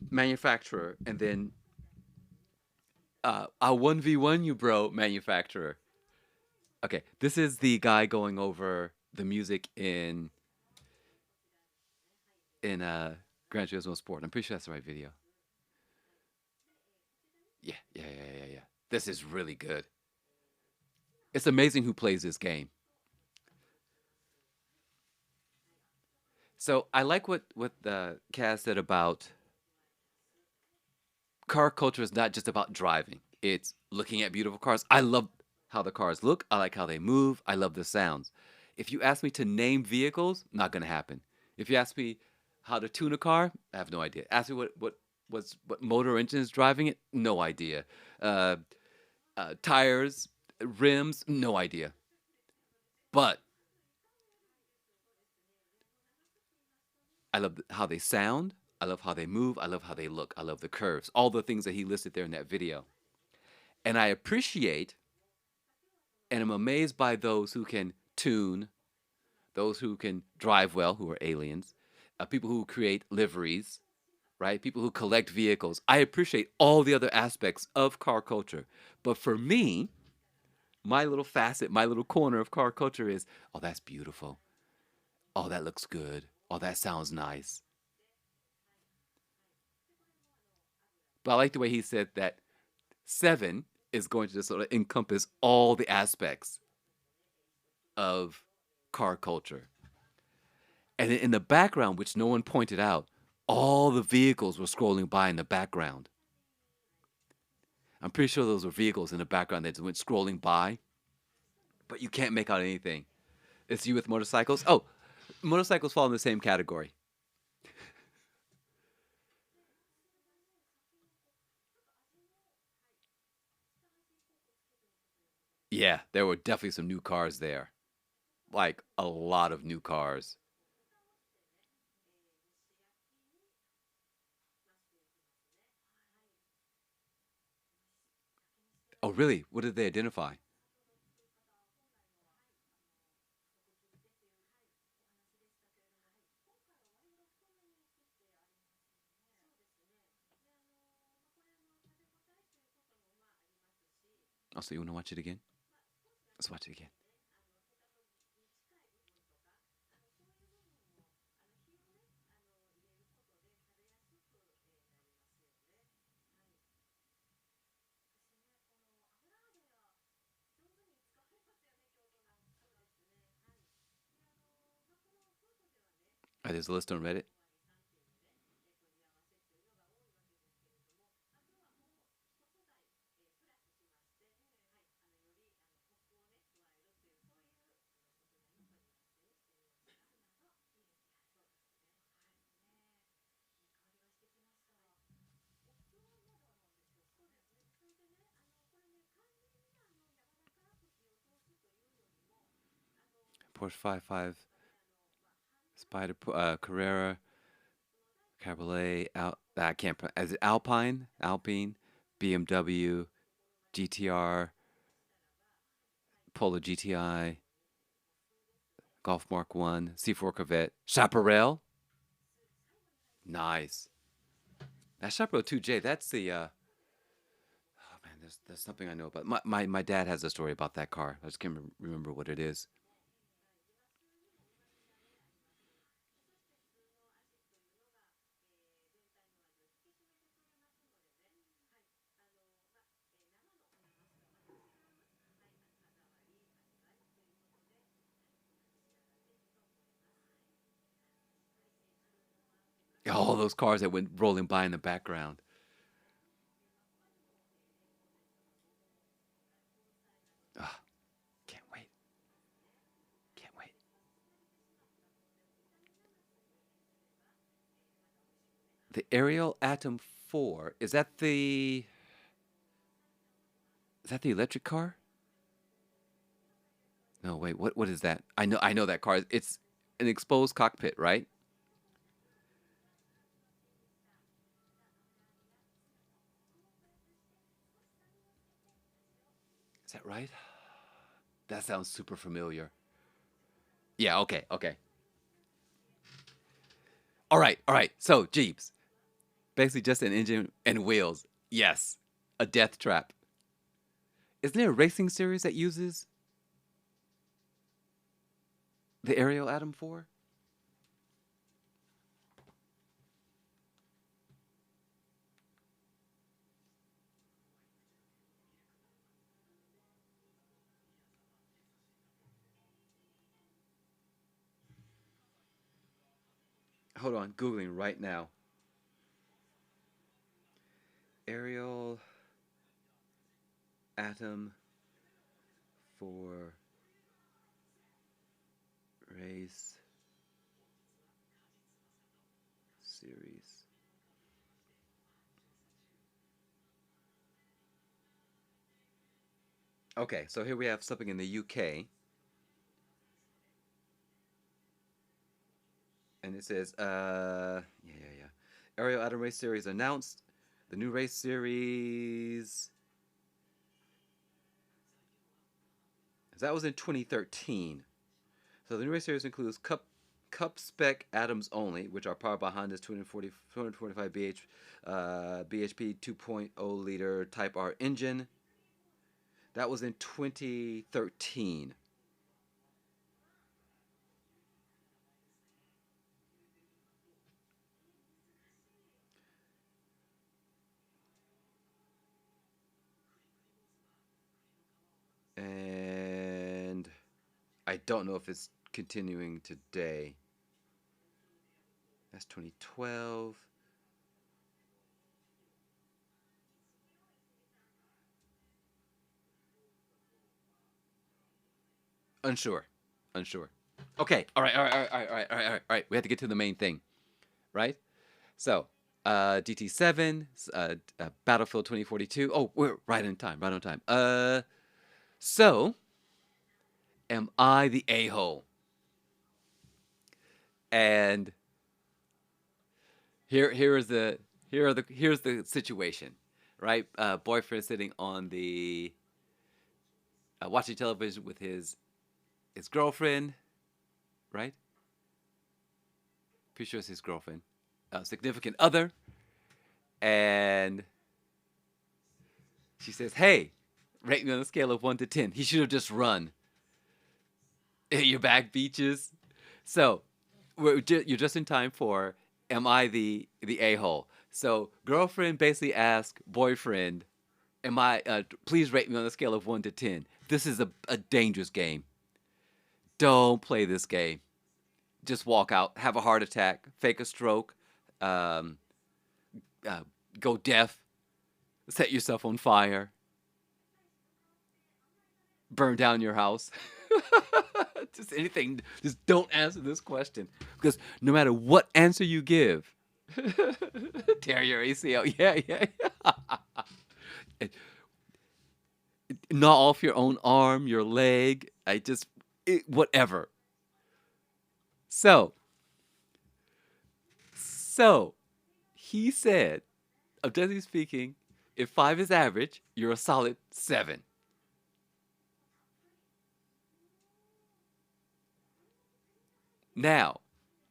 manufacturer, and then a 1v1 you bro manufacturer. Okay, this is the guy going over the music in Gran Turismo Sport. I'm pretty sure that's the right video. Yeah. This is really good. It's amazing who plays this game. So I like what the Kaz said about car culture is not just about driving. It's looking at beautiful cars. I love how the cars look. I like how they move. I love the sounds. If you ask me to name vehicles, not gonna happen. If you ask me how to tune a car, I have no idea. Ask me what motor engine is driving it, no idea. Uh, Tires, rims, no idea. But I love how they sound. I love how they move. I love how they look. I love the curves. All the things that he listed there in that video. And I appreciate and I'm amazed by those who can tune, those who can drive well, who are aliens, people who create liveries, right? People who collect vehicles. I appreciate all the other aspects of car culture. But for me, my little facet, my little corner of car culture is, oh, that's beautiful. Oh, that looks good. Oh, that sounds nice. But I like the way he said that 7 is going to just sort of encompass all the aspects of car culture. And in the background, which no one pointed out, all the vehicles were scrolling by in the background. I'm pretty sure those were vehicles in the background that just went scrolling by, but you can't make out anything. It's you with motorcycles. Oh, motorcycles fall in the same category. Yeah, there were definitely some new cars there. Like a lot of new cars. Oh, really? What did they identify? Oh, so you want to watch it again? Let's watch it again. There's a list on Reddit. Porsche 55, Spider, Carrera, Cabriolet, I can't. Is it Alpine? Alpine, BMW, GTR, Polo GTI, Golf Mark One, C4 Corvette, Chaparral. Nice. That Chaparral 2J. That's the. Oh man, there's something I know about. My dad has a story about that car. I just can't remember what it is. All those cars that went rolling by in the background. Ah, can't wait. Can't wait. The Ariel Atom 4. Is that the electric car? No, wait. What is that? I know that car. It's an exposed cockpit, right? Is that right? That sounds super familiar. Yeah, okay, okay. All right, all right. So, Jeeps. Basically just an engine and wheels. Yes. A death trap. Isn't there a racing series that uses the Ariel Atom 4? Hold on, Googling right now. Ariel Atom 4 race series. Okay, so here we have something in the UK, and it says, yeah. Ariel Atom Race Series announced. The new race series. That was in 2013. So the new race series includes Cup spec atoms only, which are powered by Honda's 245 BHP 2.0 liter Type R engine. That was in 2013. And I don't know if it's continuing today. That's 2012. Unsure. Unsure. Okay. All right. All right. All right. All right. All right. All right. All right. We have to get to the main thing, right? So, DT7, Battlefield 2042. Oh, we're right on time. Right on time. So, am I the a hole? And here's the situation, right? Boyfriend sitting on the watching television with his girlfriend, right? Pretty sure it's his girlfriend, significant other, and she says, "Hey, rate me on a scale of 1 to 10." He should have just run. Your back beaches. So you're just in time for am I the a hole? So girlfriend basically asks boyfriend, "Am I? Please rate me on a scale of 1 to 10." This is a dangerous game. Don't play this game. Just walk out, have a heart attack, fake a stroke, um, uh, go deaf, set yourself on fire, burn down your house. Just anything. Just don't answer this question because no matter what answer you give, tear your ACL. Yeah, yeah, yeah. Gnaw off your own arm, your leg. Whatever. So, so he said, objectively speaking, if 5 is average, you're a solid 7. Now,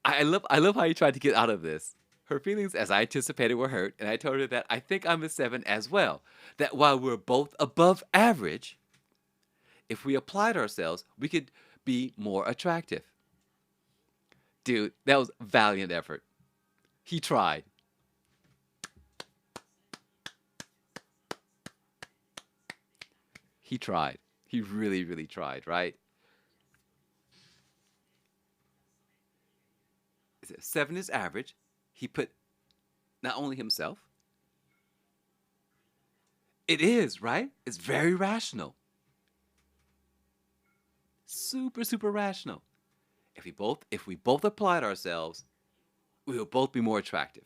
I love how you tried to get out of this. Her feelings, as I anticipated, were hurt, and I told her that I think I'm a 7 as well. That while we're both above average, if we applied ourselves, we could be more attractive. Dude, that was valiant effort. He tried. He tried. He really, really tried, right? 7 is average. He put not only himself, it is, right? It's very rational. Super, super rational. If we both applied ourselves, we will both be more attractive.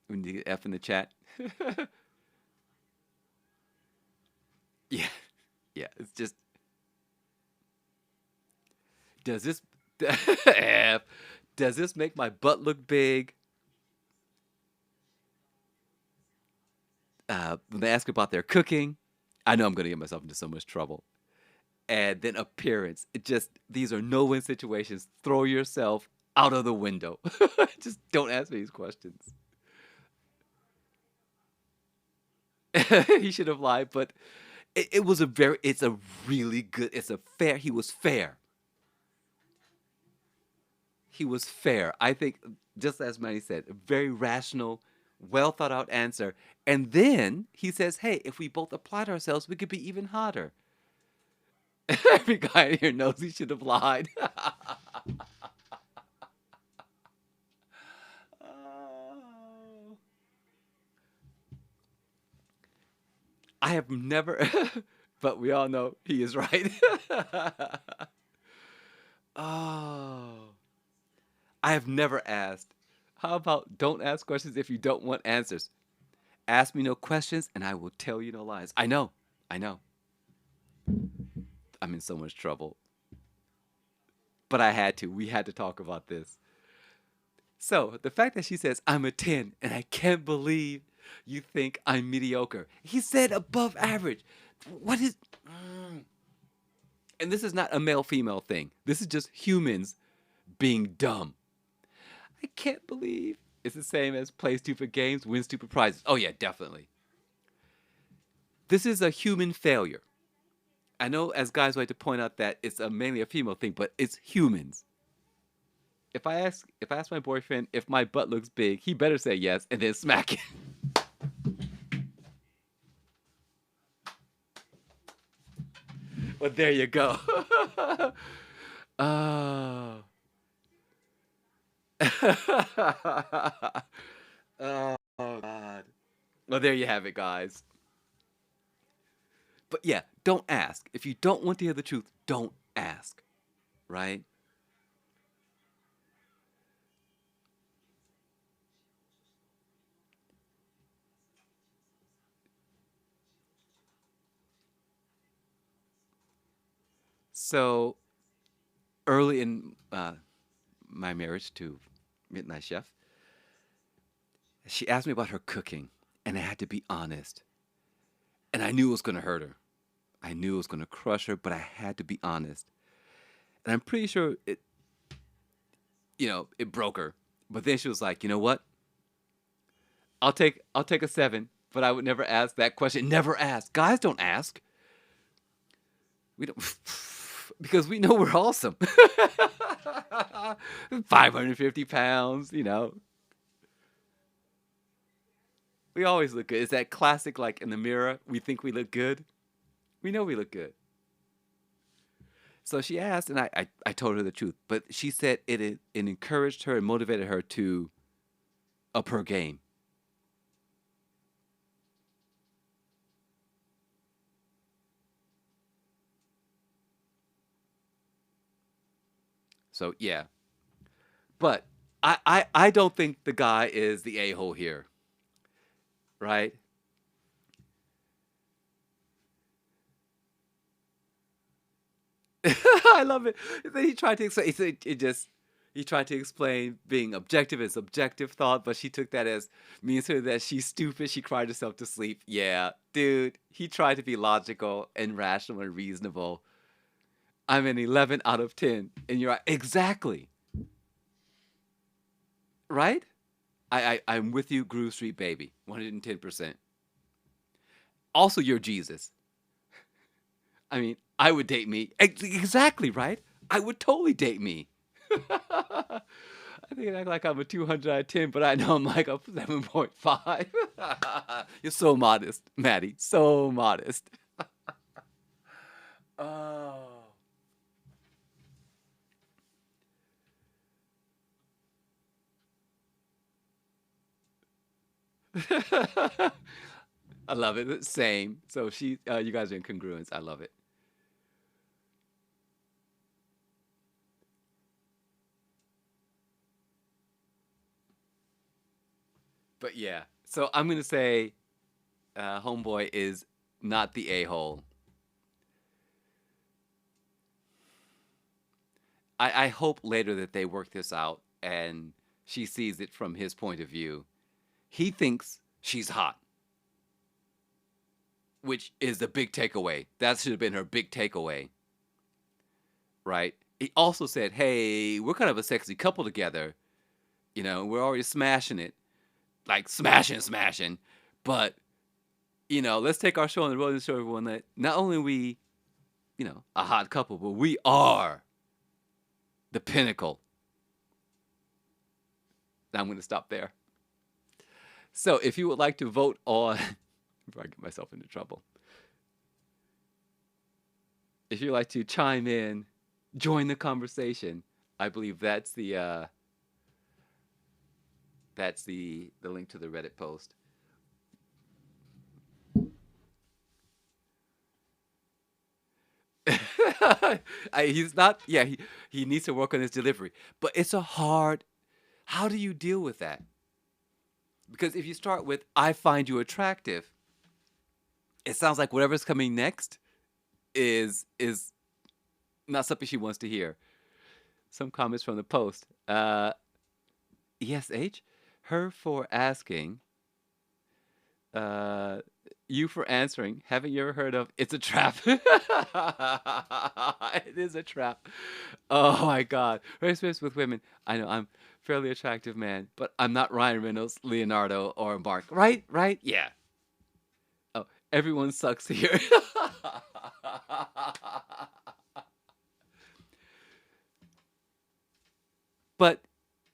We need to get F in the chat. Yeah, yeah. It's just does this F? Does this make my butt look big? When they ask about their cooking, I know I'm going to get myself into so much trouble. And then appearance. It just these are no-win situations. Throw yourself out of the window. Just don't ask me these questions. He should have lied, but it was it's a really good, it's a fair, he was fair. He was fair. I think, just as Manny said, a very rational, well thought out answer. And then he says, hey, if we both applied ourselves, we could be even hotter. Every guy in here knows he should have lied. Oh. I have never, but we all know he is right. Oh. I have never asked. How about don't ask questions if you don't want answers? Ask me no questions and I will tell you no lies. I know. I know. I'm in so much trouble. But I had to. We had to talk about this. So, the fact that she says, I'm a 10 and I can't believe you think I'm mediocre. He said above average. What is. And this is not a male female thing. This is just humans being dumb. I can't believe it's the same as play stupid games, win stupid prizes. Oh, yeah, definitely. This is a human failure. I know as guys we like to point out that it's mainly a female thing, but it's humans. If I ask my boyfriend if my butt looks big, he better say yes and then smack it. Well, there you go. Oh. Oh God. Well, there you have it, guys. But yeah, don't ask. If you don't want to hear the truth, don't ask. Right? So early in my marriage to Midnight Chef, she asked me about her cooking, and I had to be honest. And I knew it was going to hurt her. I knew it was going to crush her, but I had to be honest. And I'm pretty sure it broke her. But then she was like, you know what? I'll take a 7, but I would never ask that question. Never ask. Guys don't ask. We don't because we know we're awesome. 550 pounds, we always look good. It's that classic, like in the mirror, we think we look good. We know we look good. So she asked, and I told her the truth. But she said it encouraged her and motivated her to up her game. So yeah, but I don't think the guy is the a hole here, right? I love it. Then he tried to explain. He tried to explain being objective and subjective thought, but she took that as means to her that she's stupid. She cried herself to sleep. Yeah, dude. He tried to be logical and rational and reasonable. I'm an 11 out of 10, and you're right. Exactly right. I'm with you, Groove Street baby, 110%. Also, you're Jesus. I mean, I would date me. Exactly, right? I would totally date me. I think I act like I'm a 200 out of 10, but I know I'm like a 7.5. You're so modest, Maddie. So modest. Oh. I love it. Same. So you guys are in congruence. I love it. But yeah. So I'm gonna say, homeboy is not the a hole. I hope later that they work this out and she sees it from his point of view. He thinks she's hot, which is the big takeaway. That should have been her big takeaway, right? He also said, "Hey, we're kind of a sexy couple together. We're already smashing it, like smashing, smashing. But let's take our show on the road and show everyone that not only are we, a hot couple, but we are the pinnacle." Now I'm going to stop there. So if you would like to vote on, before I get myself into trouble, if you'd like to chime in, join the conversation, I believe that's the link to the Reddit post. He's not. Yeah, he needs to work on his delivery, but it's a hard. How do you deal with that? Because if you start with "I find you attractive," it sounds like whatever's coming next is not something she wants to hear. Some comments from the post. Yes, H. Her for asking. Uh, you for answering. Haven't you ever heard of "It's a Trap"? It is a trap. Oh my God. Relationships with women. I know I'm fairly attractive man, but I'm not Ryan Reynolds, Leonardo, or Mark. Right? Right? Yeah. Oh, everyone sucks here. But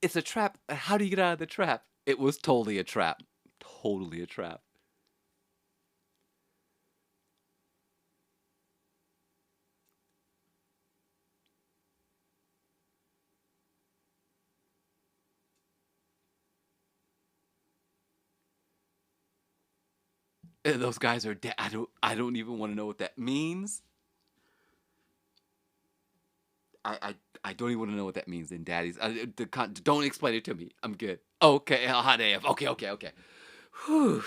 it's a trap. How do you get out of the trap? It was totally a trap. Totally a trap. Those guys are dead. I don't even want to know what that means. I don't even want to know what that means in daddies. Don't explain it to me. I'm good. Okay, hot AF. Okay, okay, okay. Whew.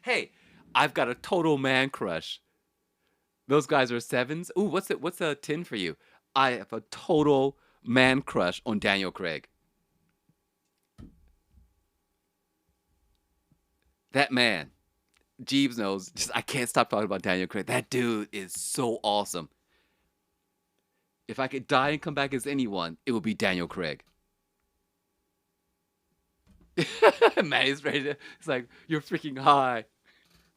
Hey, I've got a total man crush. Those guys are sevens. Ooh, what's a 10 for you? I have a total man crush on Daniel Craig. That man. Jeeves knows. Just I can't stop talking about Daniel Craig. That dude is so awesome. If I could die and come back as anyone, it would be Daniel Craig. Man, he's ready to. It's like you're freaking high.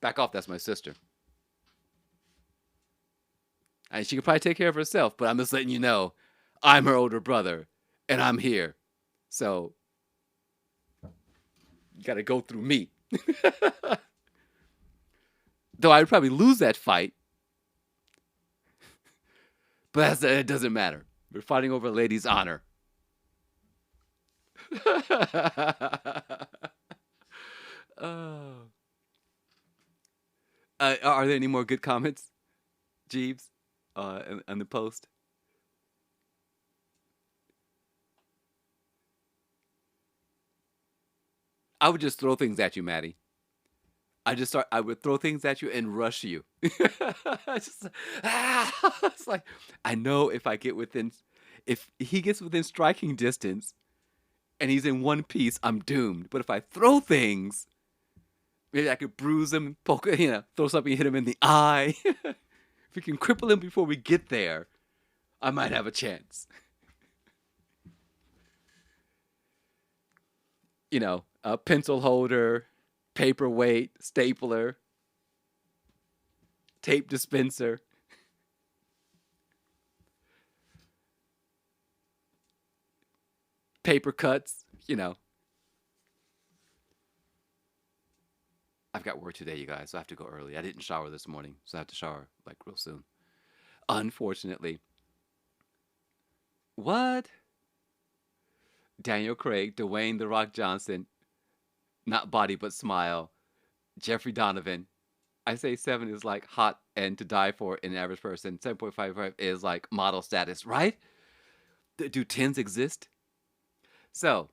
Back off. That's my sister. And she could probably take care of herself, but I'm just letting you know, I'm her older brother, and I'm here. So you got to go through me. Though I'd probably lose that fight, but it doesn't matter. We're fighting over a lady's honor. Oh. Are there any more good comments, Jeeves, on the post? I would just throw things at you, Maddie. I would throw things at you and rush you. Just, it's like, I know if he gets within striking distance and he's in one piece, I'm doomed. But if I throw things, maybe I could bruise him, poke, throw something, hit him in the eye. If we can cripple him before we get there, I might have a chance. A pencil holder, paperweight, stapler, tape dispenser, paper cuts. I've got work today, you guys, so I have to go early. I didn't shower this morning, so I have to shower like real soon. Unfortunately. What? Daniel Craig, Dwayne The Rock Johnson, not body but smile, Jeffrey Donovan. I say 7 is like hot and to die for in an average person. 7.55 is like model status, right? Do 10s exist? So,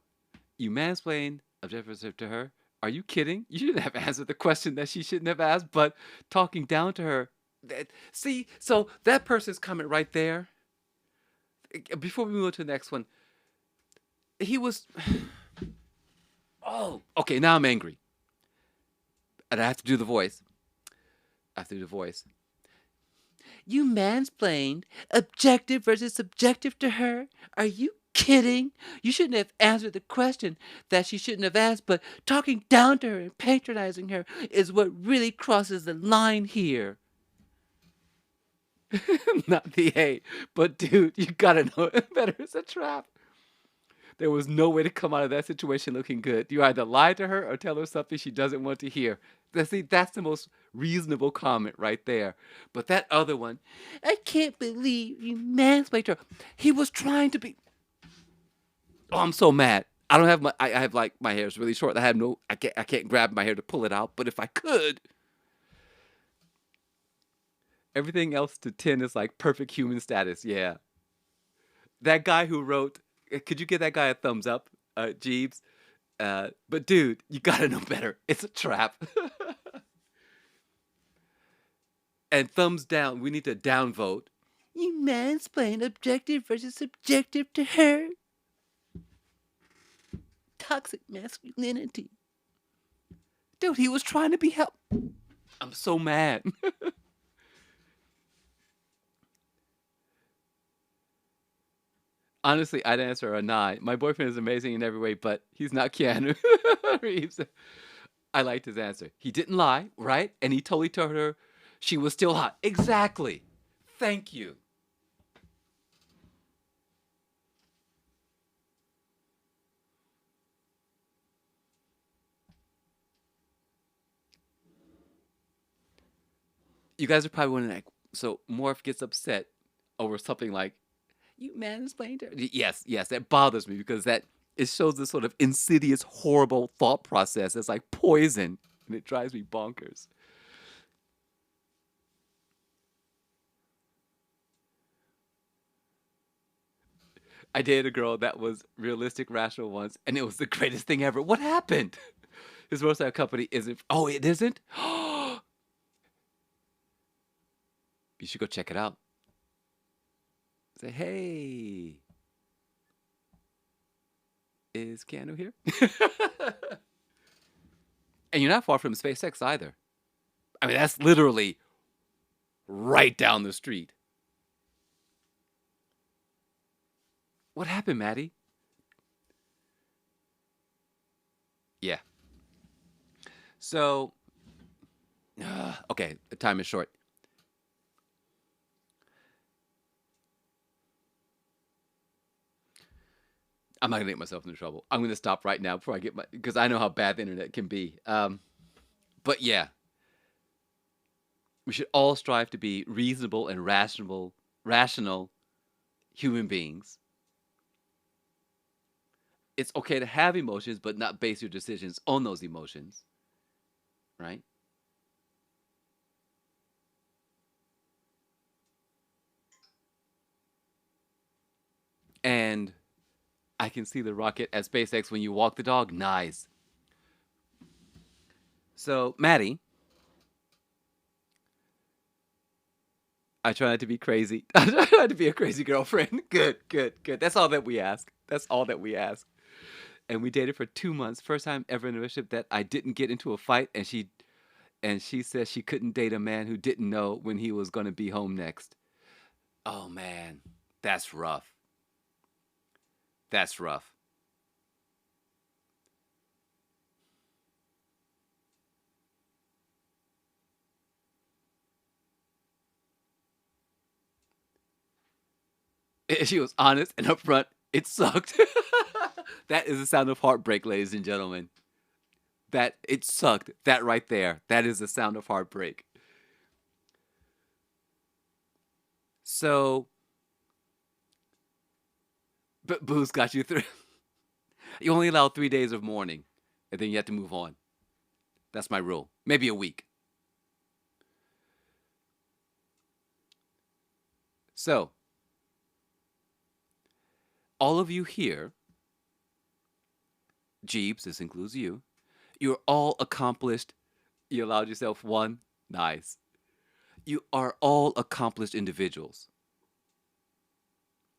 you mansplain objective to her. Are you kidding? You shouldn't have answered the question that she shouldn't have asked, but talking down to her. See, so that person's comment right there. Before we move on to the next one, he was. Oh, okay, now I'm angry. And I have to do the voice. You mansplained objective versus subjective to her? Are you kidding? You shouldn't have answered the question that she shouldn't have asked, but talking down to her and patronizing her is what really crosses the line here. Not the A, but dude, you gotta know it better. It's a trap. There was no way to come out of that situation looking good. You either lie to her or tell her something she doesn't want to hear. That's the most reasonable comment right there. But that other one, I can't believe you mansplained her. He was trying to be. Oh, I'm so mad. I don't have I have like my hair is really short. I can't grab my hair to pull it out. But if I could, everything else to 10 is like perfect human status. Yeah. That guy who wrote, could you give that guy a thumbs up, Jeeves? But dude, you gotta know better. It's a trap. And thumbs down. We need to downvote. You mansplain objective versus subjective to her. Toxic masculinity. Dude, he was trying to be help. I'm so mad. Honestly, I'd answer a 9. My boyfriend is amazing in every way, but he's not Keanu Reeves. I liked his answer. He didn't lie, right? And he totally told her she was still hot. Exactly. Thank you. You guys are probably wondering, like, so Morph gets upset over something like, you mansplained her. Yes, that bothers me because it shows this sort of insidious, horrible thought process. It's like poison, and it drives me bonkers. I dated a girl that was realistic, rational once, and it was the greatest thing ever. What happened? His motorcycle company isn't. Oh, it isn't. You should go check it out. Say, hey, is Keanu here? And you're not far from SpaceX either. I mean, that's literally right down the street. What happened, Maddie? Yeah. So, okay, the time is short. I'm not gonna get myself into trouble. I'm gonna stop right now before I get because I know how bad the internet can be. But yeah, we should all strive to be reasonable and rational human beings. It's okay to have emotions, but not base your decisions on those emotions, right? And I can see the rocket at SpaceX when you walk the dog. Nice. So, Maddie, I try not to be crazy. I try not to be a crazy girlfriend. Good, good, good. That's all that we ask. That's all that we ask. And we dated for 2 months. First time ever in a relationship that I didn't get into a fight, and she said she couldn't date a man who didn't know when he was going to be home next. Oh man, that's rough. That's rough. And she was honest and upfront. It sucked. That is the sound of heartbreak, ladies and gentlemen. That it sucked. That right there. That is the sound of heartbreak. So, but booze got you through. You only allow 3 days of mourning, and then you have to move on. That's my rule. Maybe a week. So, all of you here, Jeeves, this includes you, you're all accomplished. You allowed yourself one. Nice. You are all accomplished individuals.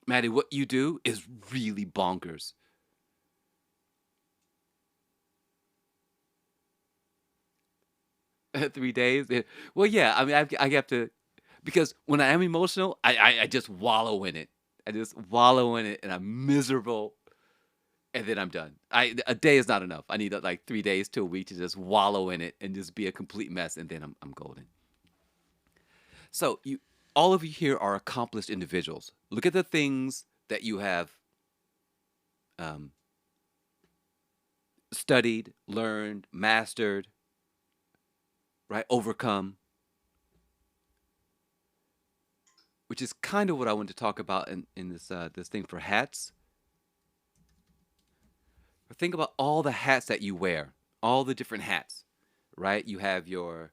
Maddie, what you do is really bonkers. 3 days. Well, yeah. I mean, I have to because when I am emotional, I just wallow in it. I just wallow in it, and I'm miserable, and then I'm done. A day is not enough. I need like 3 days to a week to just wallow in it and just be a complete mess, and then I'm golden. So you, all of you here are accomplished individuals. Look at the things that you have um, studied, learned, mastered, right? Overcome, which is kind of what I want to talk about in this thing for hats. Think about all the hats that you wear, all the different hats, right? You have your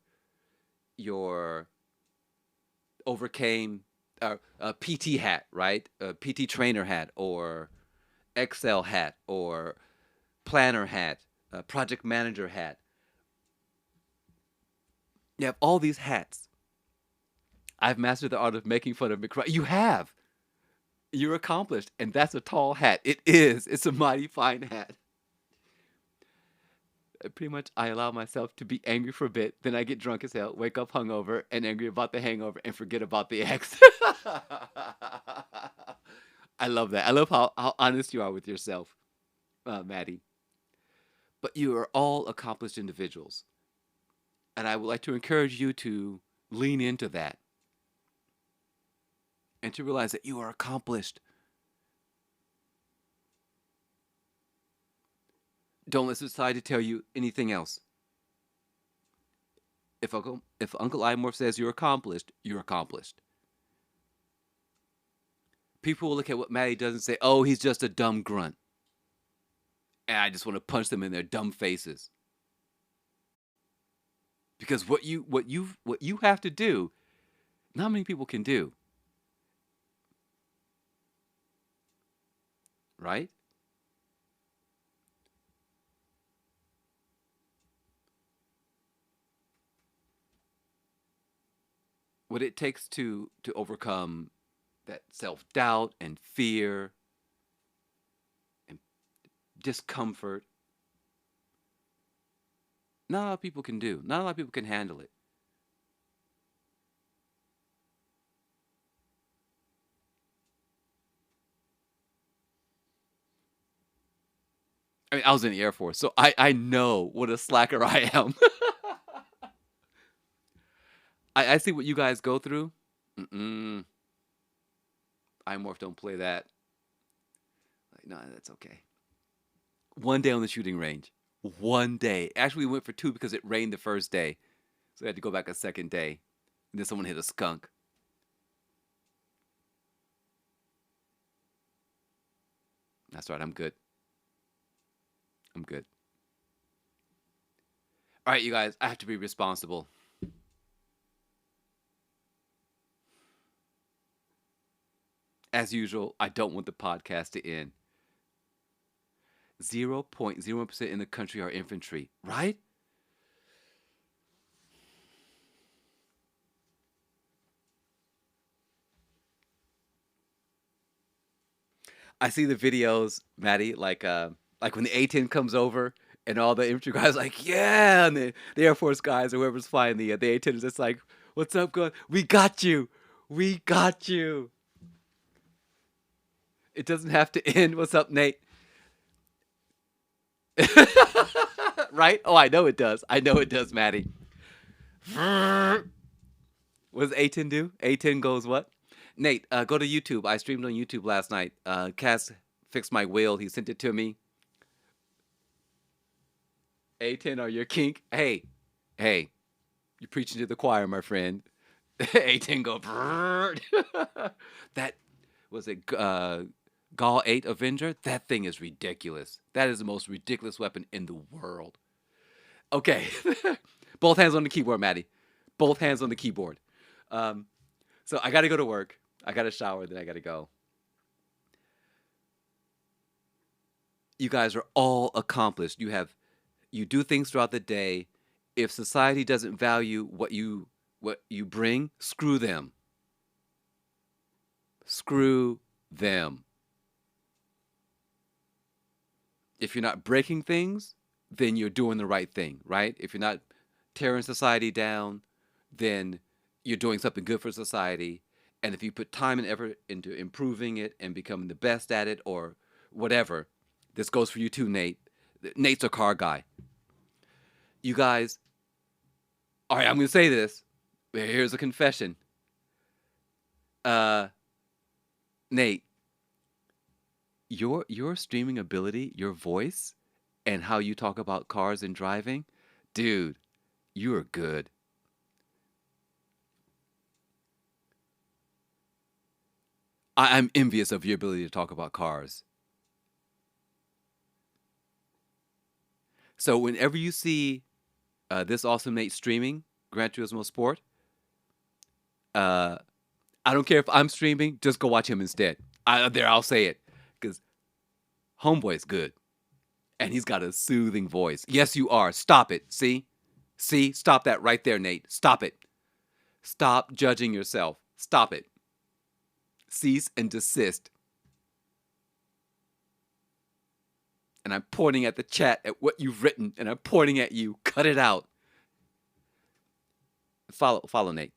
overcame PT hat, right? A PT trainer hat, or Excel hat, or planner hat, project manager hat. You have all these hats. I've mastered the art of making fun of McCry. You have. You're accomplished, and that's a tall hat. It is. It's a mighty fine hat. Pretty much, I allow myself to be angry for a bit, then I get drunk as hell, wake up hungover, and angry about the hangover, and forget about the ex. I love that. I love how honest you are with yourself, Maddie. But you are all accomplished individuals. And I would like to encourage you to lean into that and to realize that you are accomplished. Don't let society tell you anything else. If Uncle Imorph says you're accomplished, you're accomplished. People will look at what Maddie does and say, "Oh, he's just a dumb grunt," and I just want to punch them in their dumb faces. Because what you have to do, not many people can do, right? what it takes to overcome that self-doubt and fear and discomfort, not a lot of people can do. Not a lot of people can handle it. I mean, I was in the Air Force, so I know what a slacker I am. I see what you guys go through. Mm-mm. I Morph don't play that. Like, no, that's okay. One day on the shooting range. One day. Actually, we went for two because it rained the first day. So we had to go back a second day. And then someone hit a skunk. That's right, I'm good. I'm good. All right, you guys, I have to be responsible. As usual, I don't want the podcast to end. 0.01% in the country are infantry, right? I see the videos, Maddie, like when the A-10 comes over and all the infantry guys like, yeah, and the Air Force guys or whoever's flying the A-10 is just like, what's up, going? We got you. We got you. It doesn't have to end. What's up, Nate? Right? Oh, I know it does. I know it does, Maddie. What does A10 do? A10 goes what? Nate, go to YouTube. I streamed on YouTube last night. Cass fixed my wheel. He sent it to me. A10 are your kink. Hey, hey, you're preaching to the choir, my friend. A10 go. That was it. Gaul 8 Avenger. That thing is ridiculous. That is the most ridiculous weapon in the world. Okay. Both hands on the keyboard, Maddie. Both hands on the keyboard. Um, so I got to go to work. I got to shower, then I got to go. You guys are all accomplished. You do things throughout the day. If society doesn't value what you bring, screw them. Screw them. If you're not breaking things, then you're doing the right thing, right? If you're not tearing society down, then you're doing something good for society. And if you put time and effort into improving it and becoming the best at it or whatever, this goes for you too, Nate. Nate's a car guy. You guys, all right, I'm going to say this. Here's a confession. Uh, Nate, your streaming ability, your voice, and how you talk about cars and driving, dude, you are good. I'm envious of your ability to talk about cars. So whenever you see this awesome Nate streaming Gran Turismo Sport, uh, I don't care if I'm streaming, just go watch him instead. I'll say it because Homeboy's good and he's got a soothing voice. Yes, you are. Stop it. See, stop that right there, Nate. Stop it. Stop judging yourself. Stop it. Cease and desist. And I'm pointing at the chat at what you've written, and I'm pointing at you. Cut it out. Follow Nate.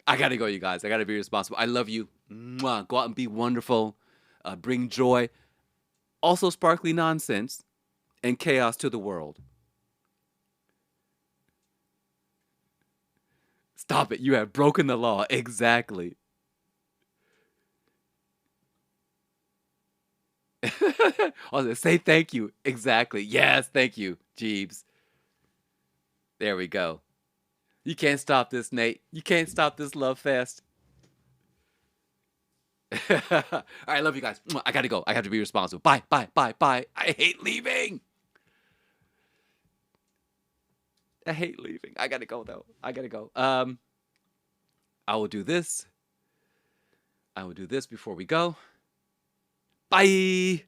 I gotta go, you guys. I gotta be responsible. I love you. Mwah. Go out and be wonderful. Bring joy, also sparkly nonsense, and chaos to the world. Stop it. You have broken the law. Exactly. Also, say thank you. Exactly. Yes, thank you, Jeeves. There we go. You can't stop this, Nate. You can't stop this love fest. All right, I love you guys. I gotta go. I have to be responsible. Bye, bye, bye, bye. I hate leaving. I hate leaving. I gotta go though. I gotta go. I will do this. I will do this before we go. Bye.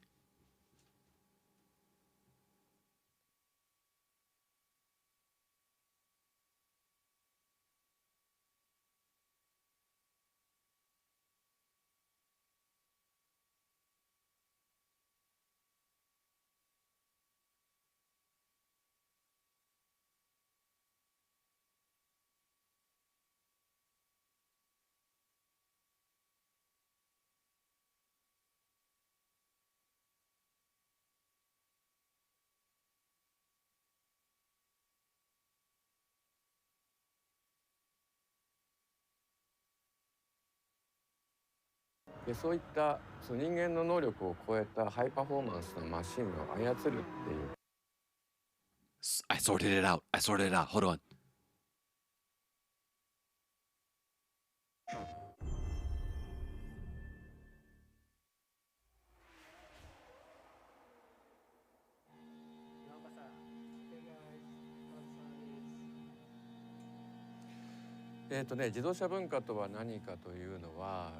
でそういったその人間の能力を超えたハイパフォーマンスなマシンを操るっていう。 I sorted it out. I sorted it out. Hold on. 自動車文化とは何かというのは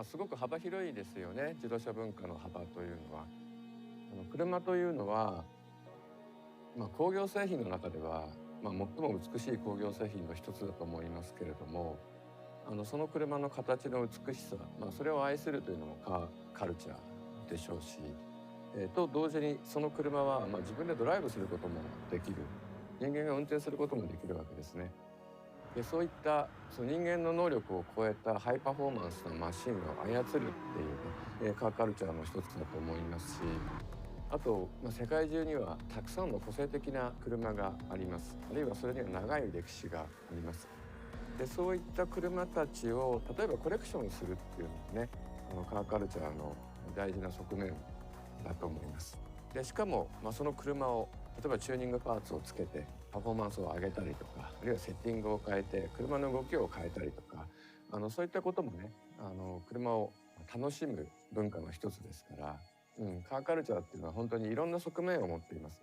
すごく幅広いですよね。自動車文化の幅というのは車というのは、工業製品の中では、最も美しい工業製品の一つだと思いますけれども、その車の形の美しさ、それを愛するというのもカルチャーでしょうし、と同時にその車は、自分でドライブすることもできる、人間が運転することもできるわけですね。でそういったその人間の能力を超えたハイパフォーマンスなマシンを操るっていうね、カーカルチャーの一つだと思いますし、あと、世界中にはたくさんの個性的な車があります。あるいはそれには長い歴史があります。でそういった車たちを例えばコレクションするっていうのもね、カーカルチャーの大事な側面だと思います。でしかも、その車を例えばチューニングパーツをつけてパフォーマンスを上げたりとか、あるいはセッティングを変えて車の動きを変えたりとか、そういったこともね、車を楽しむ文化の一つですから、カーカルチャーっていうのは本当にいろんな側面を持っています。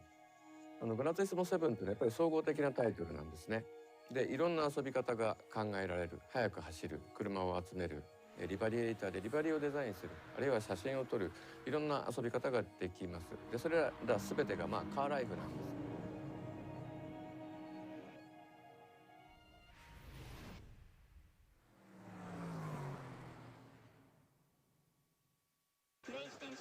グラツイスモセブンっていうのはやっぱり総合的なタイトルなんですね。でいろんな遊び方が考えられる。速く走る、車を集める、リバリエーターでリバリをデザインする、あるいは写真を撮る、いろんな遊び方ができます。でそれら全てがカーライフなんです。